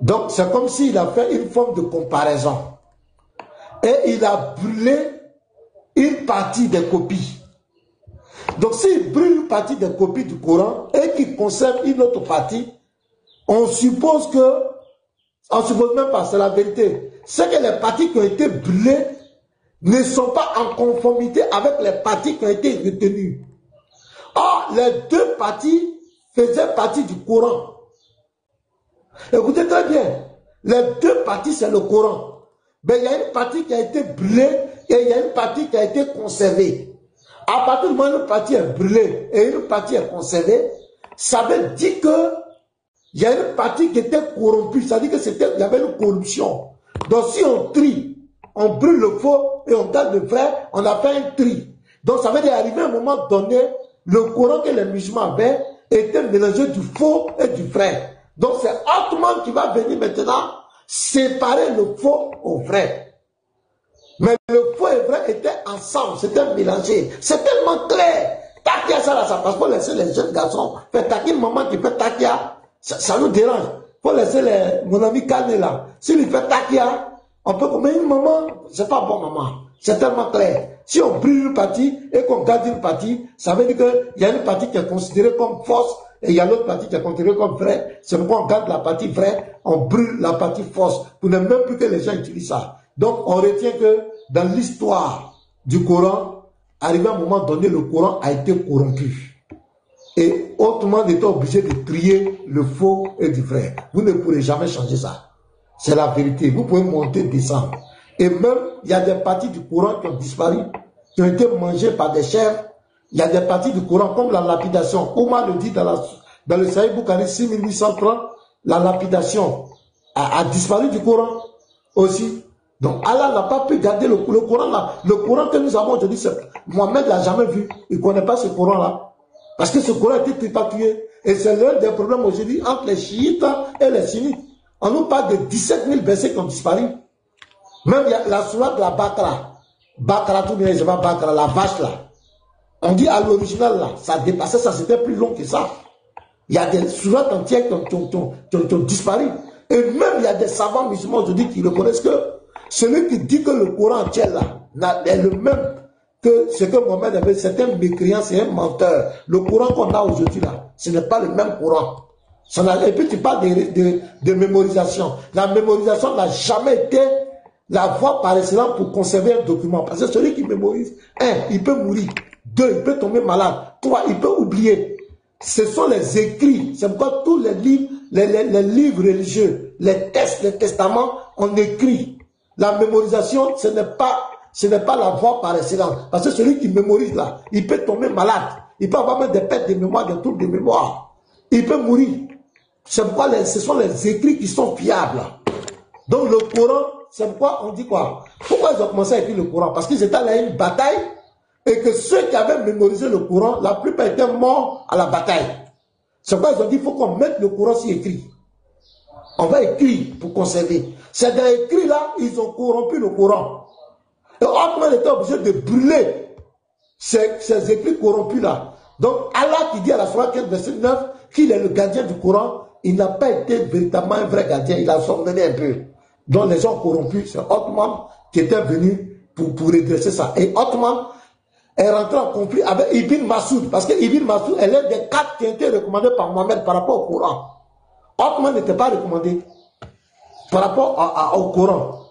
Donc, c'est comme s'il a fait une forme de comparaison. Et il a brûlé une partie des copies. Donc, s'il brûle une partie des copies du Coran et qu'il conserve une autre partie, on suppose même pas, c'est la vérité. C'est que les parties qui ont été brûlées ne sont pas en conformité avec les parties qui ont été retenues. Or, les deux parties faisaient partie du Coran. Écoutez très bien, les deux parties c'est le Coran. Mais il y a une partie qui a été brûlée et il y a une partie qui a été conservée. À partir du moment où une partie est brûlée et une partie est conservée, ça veut dire que il y a une partie qui était corrompue, ça veut dire qu'il y avait une corruption. Donc si on trie, on brûle le faux et on garde le vrai, on a fait un tri. Donc ça veut dire arriver à un moment donné, le Coran que les musulmans avaient était mélangé du faux et du vrai. Donc c'est Ottoman qui va venir maintenant séparer le faux au vrai. Mais le faux et le vrai étaient ensemble, c'était mélangé. C'est tellement clair. Takia, ça passe. Faut laisser les jeunes garçons faire takia. Une maman qui fait takia, ça nous dérange. Faut laisser mon ami Kane là. S'il fait takia, on peut comme une maman, c'est pas bon maman. C'est tellement clair. Si on brûle une partie et qu'on garde une partie, ça veut dire qu'il y a une partie qui est considérée comme fausse. Et il y a l'autre partie qui est considérée comme vraie. C'est pourquoi on garde la partie vraie, on brûle la partie fausse, pour ne même plus que les gens utilisent ça. Donc on retient que dans l'histoire du Coran, arrivé à un moment donné, le Coran a été corrompu. Et autrement, on était obligé de trier le faux et du vrai. Vous ne pourrez jamais changer ça. C'est la vérité. Vous pouvez monter, descendre. Et même, il y a des parties du Coran qui ont disparu, qui ont été mangées par des chèvres. Il y a des parties du Coran, comme la lapidation. Omar le dit dans le Sahih Bukhari 6830, la lapidation a disparu du Coran aussi. Donc Allah n'a pas pu garder le Coran là. Le Coran que nous avons aujourd'hui, Mohamed ne l'a jamais vu. Il ne connaît pas ce Coran là. Parce que ce Coran a été tripatouillé. Et c'est l'un des problèmes aujourd'hui entre les chiites et les sunnites. On nous parle de 17 000 versets qui ont disparu. Même il y a la sourate de la Bakra. Bakra, tout bien, je vois Bakra, la vache là. On dit à l'original, là, ça dépassait ça, c'était plus long que ça. Il y a des sourates entières qui ont disparu. Et même il y a des savants musulmans aujourd'hui qui reconnaissent que celui qui dit que le Coran entier là est le même que ce que Mohamed avait, c'est un mécréant, c'est un menteur. Le Coran qu'on a aujourd'hui là, ce n'est pas le même Coran. Et puis tu parles de mémorisation. La mémorisation n'a jamais été la voie par excellence pour conserver un document. Parce que celui qui mémorise, il peut mourir. 2, il peut tomber malade. 3, il peut oublier. Ce sont les écrits. C'est pourquoi tous les livres, les livres religieux, les textes, les testaments, on écrit. La mémorisation, ce n'est pas la voie par excellence. Parce que celui qui mémorise là, il peut tomber malade. Il peut avoir même des pertes de mémoire, des troubles de mémoire. Il peut mourir. C'est pourquoi ce sont les écrits qui sont fiables. Donc le Coran, c'est pourquoi on dit quoi? Pourquoi ils ont commencé à écrire le Coran? Parce qu'ils étaient allés à une bataille et que ceux qui avaient mémorisé le Coran, la plupart étaient morts à la bataille. C'est pourquoi ils ont dit qu'il faut qu'on mette le Coran sur écrit. On va écrire pour conserver. C'est dans l'écrit là, ils ont corrompu le Coran. Et Othman était obligé de brûler ces écrits corrompus là. Donc Allah qui dit à la Sourate 15, verset 9 qu'il est le gardien du Coran, il n'a pas été véritablement un vrai gardien, il a sommené un peu. Donc les gens corrompus, c'est Othman qui était venu pour redresser ça. Et Othman est rentré en conflit avec Ibn Masoud, parce que Ibn Masoud est l'un des 4 qui ont été recommandés par Mohamed par rapport au Coran. Othman n'était pas recommandé par rapport au Coran.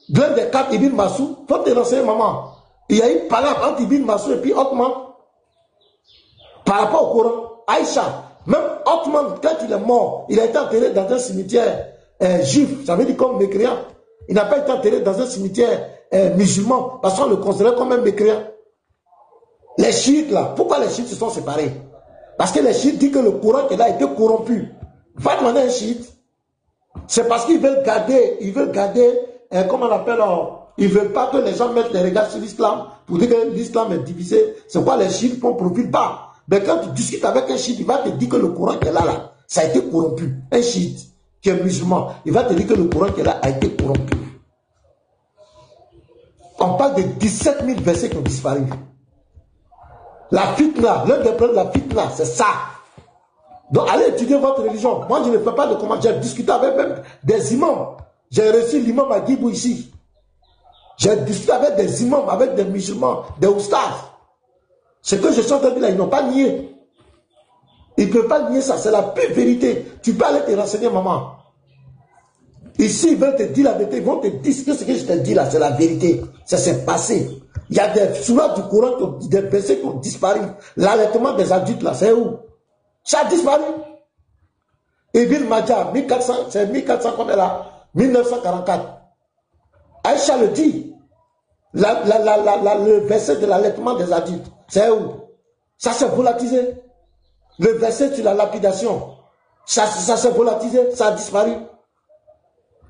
L'un des 4, Ibn Masoud, faut te renseigner, maman. Il y a eu parole entre Ibn Masoud et puis Othman par rapport au Coran. Aïcha, même Othman, quand il est mort, il a été enterré dans un cimetière juif, ça veut dire comme mécréant. Il n'a pas été enterré dans un cimetière musulman, parce qu'on le considérait comme un mécréant. Les chiites là, pourquoi les chiites se sont séparés? Parce que les chiites disent que le Coran qu'il a été corrompu. Va demander un chiite. C'est parce qu'ils veulent garder, comment on appelle, ils veulent pas que les gens mettent les regards sur l'islam pour dire que l'islam est divisé. C'est quoi les chiites font profil pas. Mais quand tu discutes avec un chiite, il va te dire que le Coran qu'il a là, ça a été corrompu. Un chiite qui est musulman, il va te dire que le Coran qu'il a été corrompu. On parle de 17 000 versets qui ont disparu. La fitna, l'un des problèmes de la fitna, c'est ça. Donc allez étudier votre religion. Moi je ne fais pas de commentaires. J'ai discuté avec même des imams. J'ai reçu l'imam à Guibou ici. J'ai discuté avec des imams, avec des musulmans, des oustas. Ce que je suis en train de dire là, ils n'ont pas nié. Ils ne peuvent pas nier ça, c'est la pure vérité. Tu peux aller te renseigner, maman. Ici, ils veulent te dire la vérité, ils vont te dire que ce que je te dis là, c'est la vérité. Ça s'est passé. Il y a des sourates du Coran, des versets qui ont disparu. L'allaitement des adultes là, c'est où? Ça a disparu. Ibn Majah, 1400, c'est 1400 comme elle a, 1944. Aïcha le dit. Le verset de l'allaitement des adultes, c'est où? Ça s'est volatilisé. Le verset sur la lapidation, ça s'est volatilisé, ça a disparu.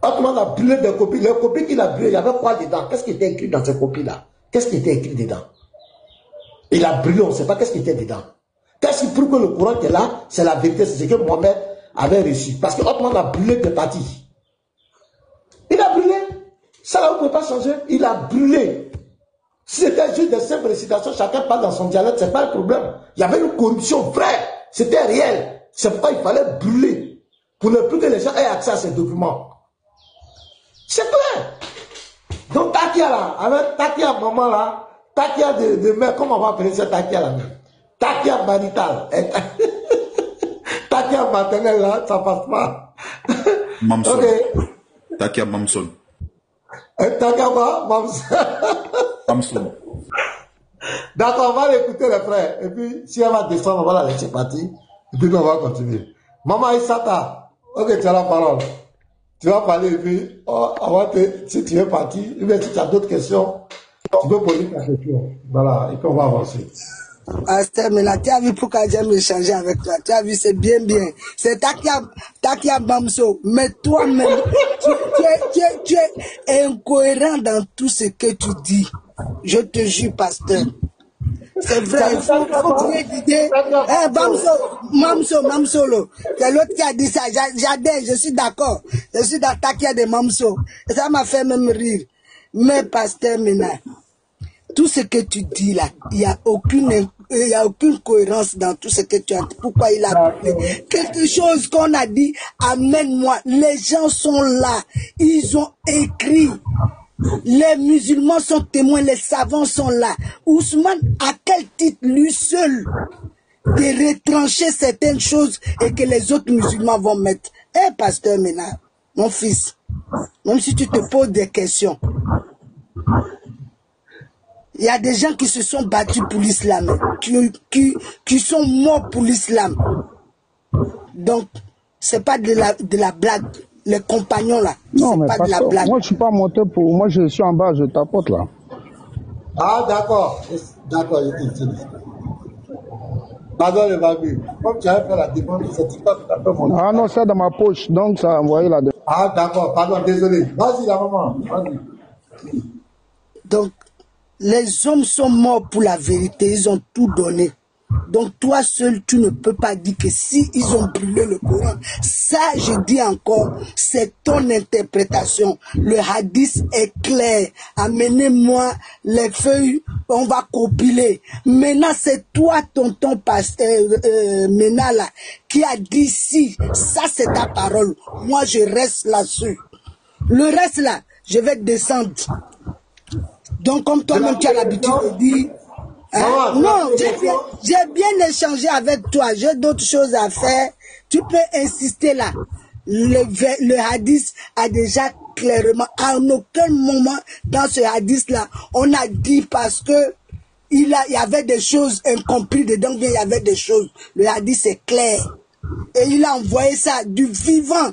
Othman a brûlé des copies. Les copies qu'il a brûlées, il y avait quoi dedans? Qu'est-ce qui était écrit dans ces copies-là? Qu'est-ce qui était écrit dedans? Il a brûlé, on ne sait pas qu'est-ce qui était dedans. Qu'est-ce qui prouve que le Coran qui est là, c'est la vérité, c'est ce que Mohamed avait reçu. Parce que Othman a brûlé des parties. Il a brûlé. Ça là, vous ne pouvez pas changer. Il a brûlé. Si c'était juste des simples récitations, chacun parle dans son dialecte, ce n'est pas un problème. Il y avait une corruption vraie. C'était réel. C'est pourquoi il fallait brûler. Pour ne plus que les gens aient accès à ces documents. C'est clair. Donc Takia là, avec Takia maman là, Takia de mère, comment on va appeler ça Takia là? Takia marital. Takia maternelle là, ça passe pas. Mamson. Okay. Takia Mamson. Takia quoi? Mamson. Mamson. D'accord, on va l'écouter les frères. Et puis, si elle va descendre, on va la laisser partir. Et puis, on va continuer. Maman Issata, ok, tu as la parole. Tu vas parler et puis, si tu es parti, ou bien si tu as d'autres questions, tu peux poser ta question. Voilà, et puis on va avancer. Pasteur, mais là, tu as vu pourquoi j'aime échanger avec toi. Tu as vu, c'est bien. C'est Takia Bamso. Mais toi-même, tu es incohérent dans tout ce que tu dis. Je te jure, pasteur. C'est vrai, il faut créer l'idée. Mamsolo. C'est l'autre qui a dit ça. J'adhère, je suis d'accord. Je suis dans Takia de Mamso. Et ça m'a fait même rire. Mais pasteur Mena, tout ce que tu dis là, il n'y a aucune cohérence dans tout ce que tu as dit. Pourquoi il a appelé quelque chose qu'on a dit, amène-moi. Les gens sont là, ils ont écrit. Les musulmans sont témoins, les savants sont là. Ousmane, à quel titre lui seul de retrancher certaines choses et que les autres musulmans vont mettre? Eh, pasteur Ménard, mon fils, même si tu te poses des questions, il y a des gens qui se sont battus pour l'islam, qui sont morts pour l'islam. Donc, c'est pas de la blague. Les compagnons là, non, mais pas de la blague. Moi, je suis pas monté pour... Moi, je suis en bas, je tapote là. Ah, d'accord. D'accord, je t'ai dit. Pardon, le babu. Comme tu avais fait la demande, c'est pas tout à fait mon... Ah non, c'est dans ma poche, donc ça a envoyé la... Ah, d'accord, pardon, désolé. Vas-y, la maman, vas-y. Donc, les hommes sont morts pour la vérité, ils ont tout donné. Donc toi seul, tu ne peux pas dire que si ils ont brûlé le Coran, ça je dis encore, c'est ton interprétation. Le hadith est clair. Amenez-moi les feuilles, on va compiler. Maintenant c'est toi, tonton pasteur Mena là, qui a dit si, ça c'est ta parole. Moi je reste là-dessus. Le reste là, je vais descendre. Donc comme toi-même tu as l'habitude de dire... non, j'ai bien échangé avec toi. J'ai d'autres choses à faire. Tu peux insister là. Le hadith a déjà clairement, à aucun moment dans ce hadith là, on a dit parce que il y avait des choses incomprises dedans, il y avait des choses. Le hadith est clair. Et il a envoyé ça du vivant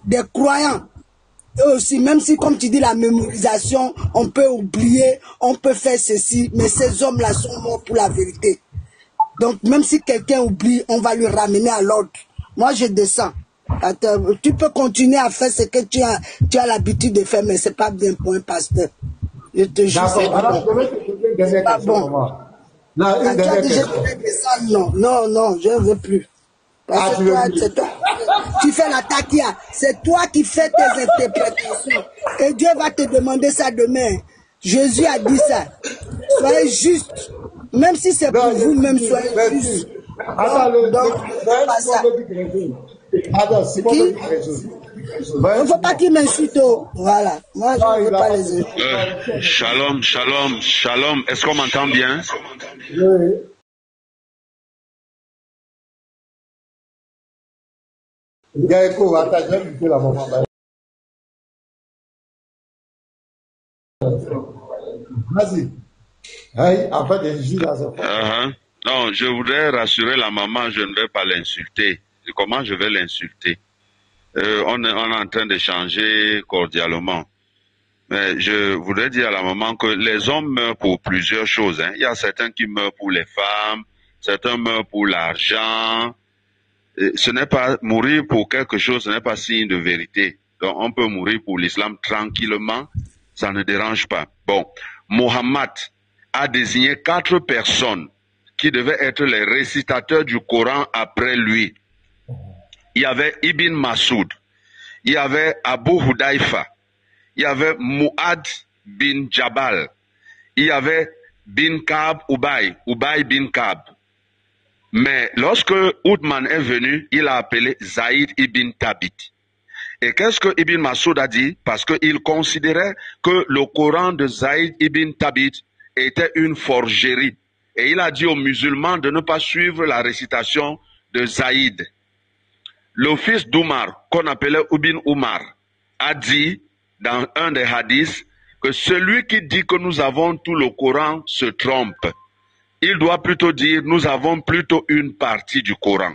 des croyants. Et aussi, même si, comme tu dis, la mémorisation, on peut oublier, on peut faire ceci, mais ces hommes-là sont morts pour la vérité. Donc, même si quelqu'un oublie, on va lui ramener à l'ordre. Moi, je descends. Attends, tu peux continuer à faire ce que tu as l'habitude de faire, mais c'est pas bien pour un pasteur. Je te jure, c'est pas bon. Non, une dernière question. Non, je ne veux plus. Parce que toi, tu fais la taquia. C'est toi qui fais tes interprétations. Et Dieu va te demander ça demain. Jésus a dit ça. Soyez juste. Même si c'est pour vous, même soyez juste. Il ne faut pas qu'il m'insulte. Voilà. Moi, je ne veux pas les insulter. Shalom. Est-ce qu'on m'entend bien? Oui. Vas-y. Non, je voudrais rassurer la maman, je ne vais pas l'insulter. Comment je vais l'insulter? On est en train d'échanger cordialement. Mais je voudrais dire à la maman que les hommes meurent pour plusieurs choses. Il y a certains qui meurent pour les femmes, certains meurent pour l'argent. Ce n'est pas mourir pour quelque chose, ce n'est pas signe de vérité. Donc on peut mourir pour l'islam tranquillement, ça ne dérange pas. Bon, Mohammed a désigné 4 personnes qui devaient être les récitateurs du Coran après lui. Il y avait Ibn Masoud, il y avait Abu Hudayfa, il y avait Mu'ad bin Jabal, il y avait bin Ka'b Ubay bin Ka'b. Mais lorsque Othman est venu, il a appelé Zaïd ibn Thabit. Et qu'est-ce que Ibn Masoud a dit? Parce qu'il considérait que le Coran de Zaïd ibn Thabit était une forgerie. Et il a dit aux musulmans de ne pas suivre la récitation de Zaïd. Le fils d'Oumar, qu'on appelait Ibn Oumar, a dit dans un des hadiths que celui qui dit que nous avons tout le Coran se trompe. Il doit plutôt dire nous avons plutôt une partie du Coran.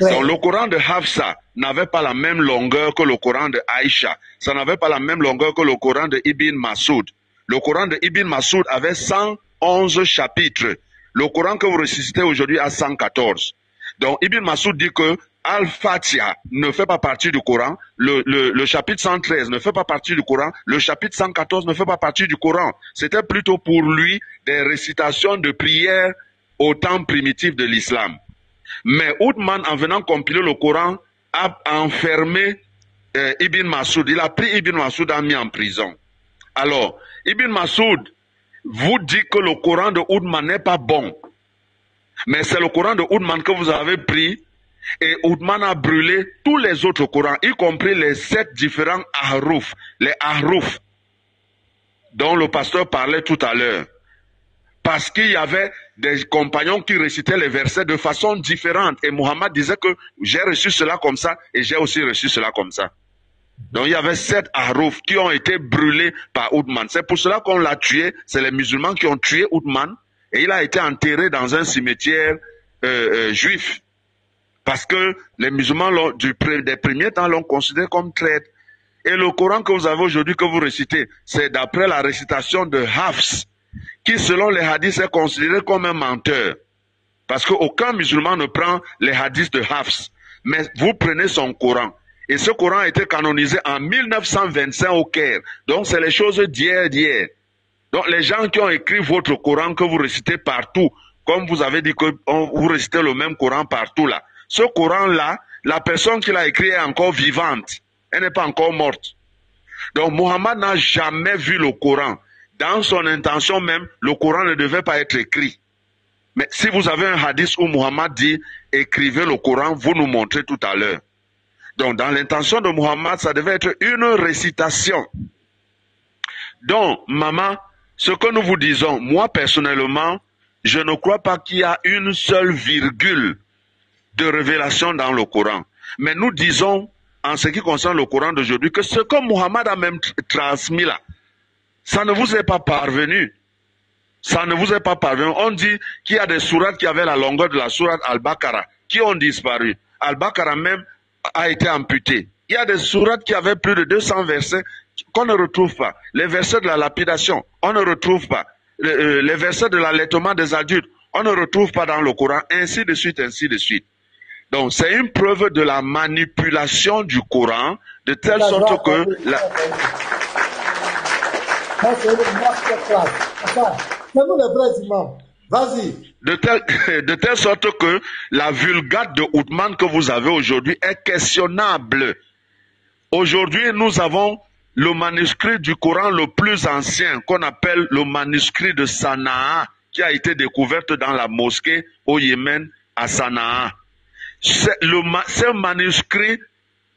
Ouais. Donc le Coran de Hafsa n'avait pas la même longueur que le Coran de Aïcha. Ça n'avait pas la même longueur que le Coran de Ibn Masoud. Le Coran de Ibn Masoud avait 111 chapitres. Le Coran que vous récitez aujourd'hui a 114. Donc Ibn Masoud dit que Al-Fatiha ne fait pas partie du Coran, le chapitre 113 ne fait pas partie du Coran, le chapitre 114 ne fait pas partie du Coran. C'était plutôt pour lui des récitations de prières au temps primitif de l'islam. Mais Othman, en venant compiler le Coran, a enfermé Ibn Masoud. Il a pris Ibn Masoud et a mis en prison. Alors, Ibn Masoud vous dit que le Coran de Oudman n'est pas bon. Mais c'est le Coran de Oudman que vous avez pris et Oudman a brûlé tous les autres Corans, y compris les 7 différents Ahruf, les Ahruf dont le pasteur parlait tout à l'heure. Parce qu'il y avait des compagnons qui récitaient les versets de façon différente. Et Muhammad disait que j'ai reçu cela comme ça et j'ai aussi reçu cela comme ça. Donc il y avait 7 Ahruf qui ont été brûlés par Oudman. C'est pour cela qu'on l'a tué. C'est les musulmans qui ont tué Oudman. Et il a été enterré dans un cimetière juif. Parce que les musulmans des premiers temps l'ont considéré comme traître. Et le Coran que vous avez aujourd'hui, que vous récitez, c'est d'après la récitation de Hafs, qui selon les hadiths est considéré comme un menteur. Parce qu'aucun musulman ne prend les hadiths de Hafs. Mais vous prenez son Coran. Et ce Coran a été canonisé en 1925 au Caire. Donc c'est les choses d'hier. Donc les gens qui ont écrit votre Coran que vous récitez partout, comme vous avez dit que vous récitez le même Coran partout là. Ce Coran-là, la personne qui l'a écrit est encore vivante. Elle n'est pas encore morte. Donc Muhammad n'a jamais vu le Coran. Dans son intention même, le Coran ne devait pas être écrit. Mais si vous avez un hadith où Muhammad dit « écrivez le Coran », vous nous montrez tout à l'heure. Donc dans l'intention de Muhammad, ça devait être une récitation. Donc, maman, ce que nous vous disons, moi personnellement, je ne crois pas qu'il y a une seule virgule de révélation dans le Coran. Mais nous disons, en ce qui concerne le Coran d'aujourd'hui, que ce que Muhammad a même transmis là, ça ne vous est pas parvenu. Ça ne vous est pas parvenu. On dit qu'il y a des sourates qui avaient la longueur de la sourate Al-Baqarah, qui ont disparu. Al-Baqarah même a été amputé. Il y a des sourates qui avaient plus de 200 versets qu'on ne retrouve pas. Les versets de la lapidation, on ne retrouve pas. Les versets de l'allaitement des adultes, on ne retrouve pas dans le Coran, ainsi de suite, ainsi de suite. Donc, c'est une preuve de la manipulation du Coran, de telle sorte que... De telle sorte que la Vulgate de Oudman que vous avez aujourd'hui est questionnable. Aujourd'hui, nous avons le manuscrit du Coran le plus ancien, qu'on appelle le manuscrit de Sanaa, qui a été découverte dans la mosquée au Yémen, à Sanaa. Ce manuscrit,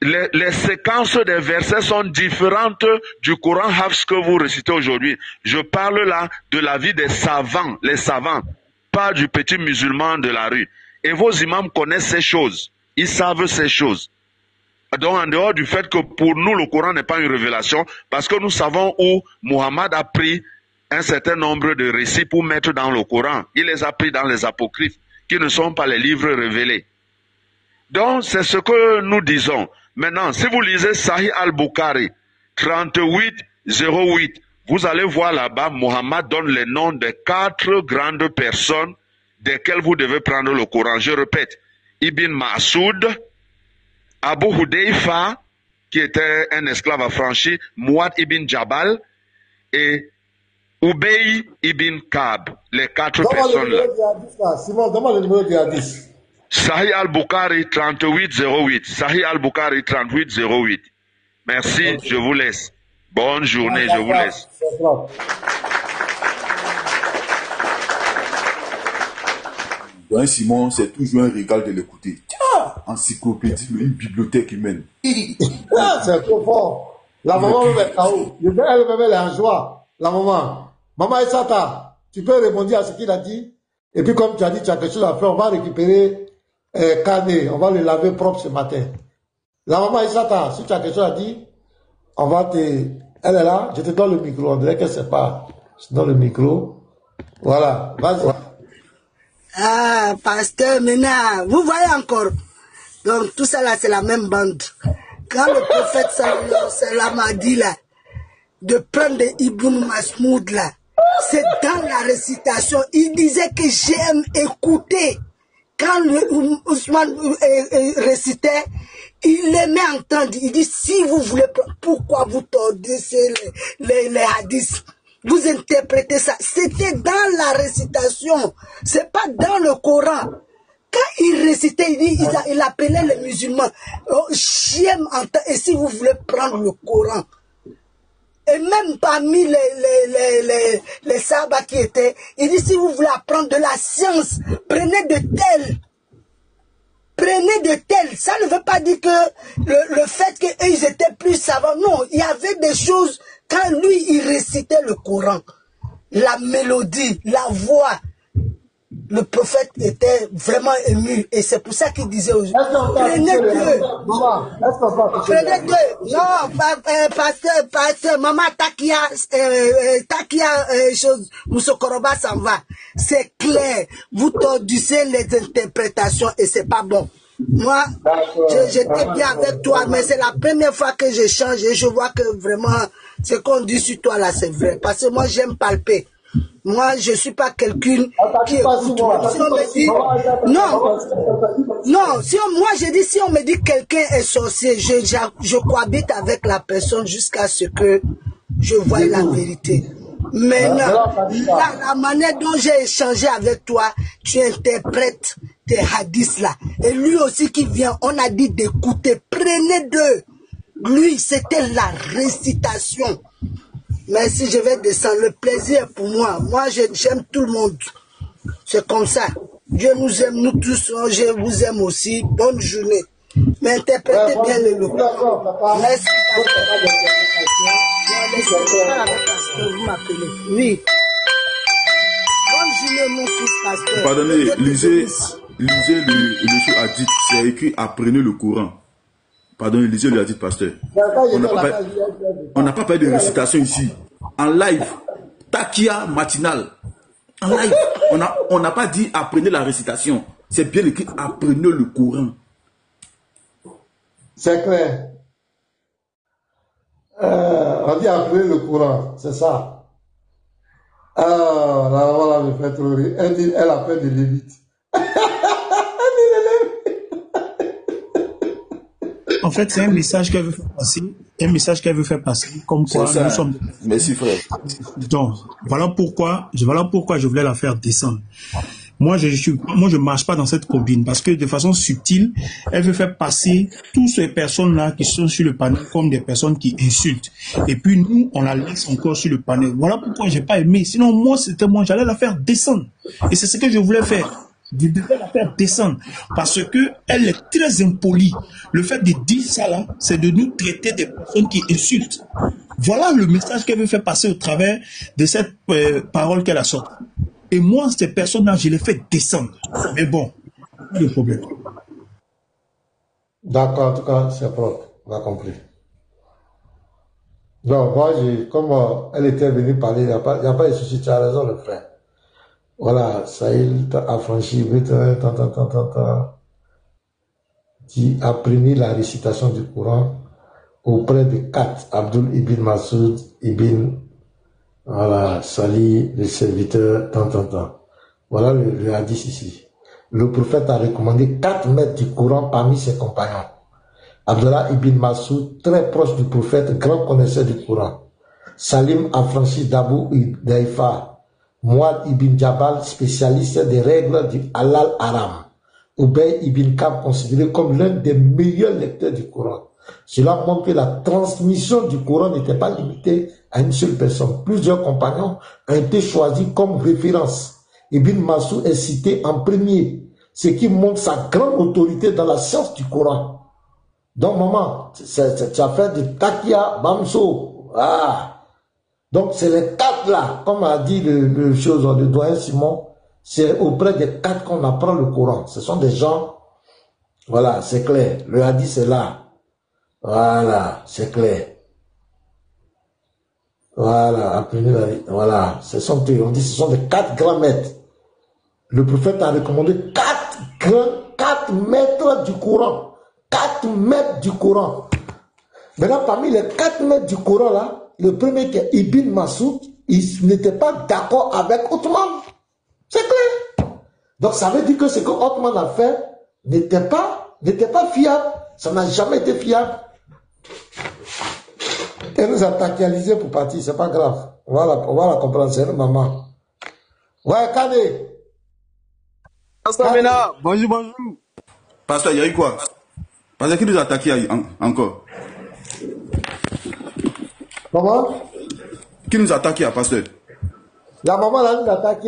les séquences des versets sont différentes du Coran Hafs que vous récitez aujourd'hui. Je parle là de la vie des savants, les savants, pas du petit musulman de la rue. Et vos imams connaissent ces choses, ils savent ces choses. Donc en dehors du fait que pour nous le Coran n'est pas une révélation, parce que nous savons où Muhammad a pris un certain nombre de récits pour mettre dans le Coran. Il les a pris dans les apocryphes, qui ne sont pas les livres révélés. Donc, c'est ce que nous disons. Maintenant, si vous lisez Sahih al-Bukhari, 3808, vous allez voir là-bas, Muhammad donne les noms des 4 grandes personnes desquelles vous devez prendre le Coran. Je répète, Ibn Mas'ud, Abu Hudayfa, qui était un esclave affranchi, Muad ibn Jabal et Ubay ibn Ka'b, les 4 personnes-là. Simon, donne-moi le numéro du hadith. Sahih al-Bukhari 3808. Sahih al-Bukhari 3808. Merci, okay. Je vous laisse. Bonne journée, je vous laisse. Dans Simon, c'est toujours un régal de l'écouter. Encyclopédie, une bibliothèque humaine. C'est trop fort. La maman me met KO. Elle me met en joie. La maman. Maman Essata, tu peux répondre à ce qu'il a dit. Et puis comme tu as dit, tu as quelque chose à faire, on va récupérer Canet, on va le laver propre ce matin. La maman Essata, si tu as quelque chose à dire, on va te... Elle est là, je te donne le micro, on dirait qu'elle ne sait pas. Je te donne le micro. Voilà, vas-y. Ah, pasteur, maintenant, vous voyez encore. Donc tout ça là, c'est la même bande. Quand le prophète sallam a dit là, de prendre Ibn Mas'ud là, c'est dans la récitation. Il disait que j'aime écouter. Quand Ousmane récitait, il aimait entendre. Il dit, si vous voulez, pourquoi vous tordez les hadiths? Vous interprétez ça. C'était dans la récitation. C'est pas dans le Coran. Quand il récitait, il appelait les musulmans. Oh, j'aime entendre. Et si vous voulez prendre le Coran, Et même parmi les sabbats qui étaient, il dit, si vous voulez apprendre de la science, prenez de tels. Prenez de tels. Ça ne veut pas dire que le fait qu'ils étaient plus savants. Non, il y avait des choses, quand lui, il récitait le Coran, la mélodie, la voix, le prophète était vraiment ému. Et c'est pour ça qu'il disait aux gens, prenez deux. Prenez deux. Non, pasteur, maman Takia, chose, Moussokoroba s'en va. C'est clair. Vous tordissez les interprétations et c'est pas bon. Moi, j'étais bien avec toi, mais c'est la première fois que je change et je vois que vraiment, ce qu'on dit sur toi là, c'est vrai. Parce que moi, j'aime palper. Moi, je ne suis pas quelqu'un qui écoute. Si on me dit, moi je dis, si on me dit quelqu'un est sorcier, je cohabite avec la personne jusqu'à ce que je voie la vérité. Maintenant, la manière dont j'ai échangé avec toi, tu interprètes tes hadiths là. Et lui aussi qui vient, on a dit d'écouter. Prenez deux. Lui, c'était la récitation. Mais si je vais descendre, le plaisir pour moi. Moi, j'aime tout le monde. C'est comme ça. Dieu nous aime, nous tous. Je vous aime aussi. Bonne journée. Mais interprétez bien le lot. Merci. Vous m'appelez. Oui. Bonne journée, mon fils pasteur. Pardonnez, lisez le show a dit, c'est écrit apprenez le Coran. Pardon, Élisée lui a dit, pasteur. On n'a pas parlé de récitation ici. En live, Takia matinale. En live, on n'a pas dit apprenez la récitation. C'est bien écrit apprenez le Coran. C'est clair. On dit apprenez le Coran, c'est ça. Ah, là, voilà, me fait trop rire. Elle a peur de Lévite. En fait, c'est un message qu'elle veut faire passer. Un message qu'elle veut faire passer. Comme quoi, nous sommes. Merci, frère. Donc, voilà pourquoi je voulais la faire descendre. Moi, je marche pas dans cette combine parce que de façon subtile, elle veut faire passer toutes ces personnes-là qui sont sur le panel comme des personnes qui insultent. Et puis nous, on la laisse encore sur le panel. Voilà pourquoi j'ai pas aimé. Sinon, moi, j'allais la faire descendre. Et c'est ce que je voulais faire. Je devais la faire descendre parce que elle est très impolie. Le fait de dire ça là, c'est de nous traiter des personnes qui insultent. Voilà le message qu'elle veut faire passer au travers de cette parole qu'elle a sortie. Et moi, ces personnes-là, je les fais descendre. Mais bon, pas de problème. D'accord, en tout cas, c'est propre. On a compris. Donc, moi, comme elle était venue parler, il n'y a pas de souci, tu as raison, le frère. Voilà, Saïl t'a affranchi, qui a appris la récitation du Coran auprès de 4, Abdul ibn Masoud, ibn voilà, Salih, le serviteur, Voilà le hadith ici. Le prophète a recommandé 4 maîtres du Coran parmi ses compagnons. Abdullah ibn Masoud, très proche du prophète, grand connaisseur du Coran. Salim affranchi d'Abu Daifa. Muad ibn Jabal, spécialiste des règles du halal haram. Ubay ibn Kab, considéré comme l'un des meilleurs lecteurs du Coran. Cela montre que la transmission du Coran n'était pas limitée à une seule personne. Plusieurs compagnons ont été choisis comme référence. Ibn Masoud est cité en premier, ce qui montre sa grande autorité dans la science du Coran. Donc, maman, tu as fait de Takia Bamso. Ah. Donc, c'est les 4 là, comme a dit le doyen Simon, c'est auprès des 4 qu'on apprend le Coran. Ce sont des gens, voilà, c'est clair. Le hadith c'est là. Voilà, c'est clair. Voilà, voilà, on dit ce sont des 4 grands maîtres. Le prophète a recommandé 4 maîtres du Coran. 4 maîtres du Coran. Maintenant, parmi les 4 maîtres du Coran là, le premier qui est Ibn Masoud, il n'était pas d'accord avec Othman. C'est clair. Donc ça veut dire que ce que Othman a fait n'était pas fiable. Ça n'a jamais été fiable. Elle nous a taquialisé pour partir, c'est pas grave. On va la comprendre, c'est une maman. Ouais, Kane. Pasteur, bonjour. Pasteur, il y a eu quoi? Pasteur, qui nous a attaqué encore? Comment? Qui nous attaque à pasteur? La maman là nous attaque.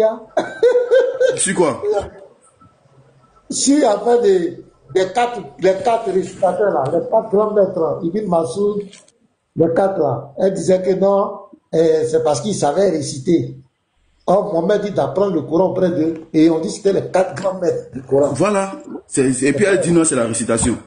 Sur quoi? Sur afin les quatre récitateurs là, les 4 grands maîtres, Ibn Massoud, les 4 là. Elle disait que non, c'est parce qu'ils savaient réciter. Or, Mohamed dit d'apprendre le Coran auprès d'eux, et on dit que c'était les 4 grands maîtres du Coran. Voilà. Et puis elle dit non, c'est la récitation.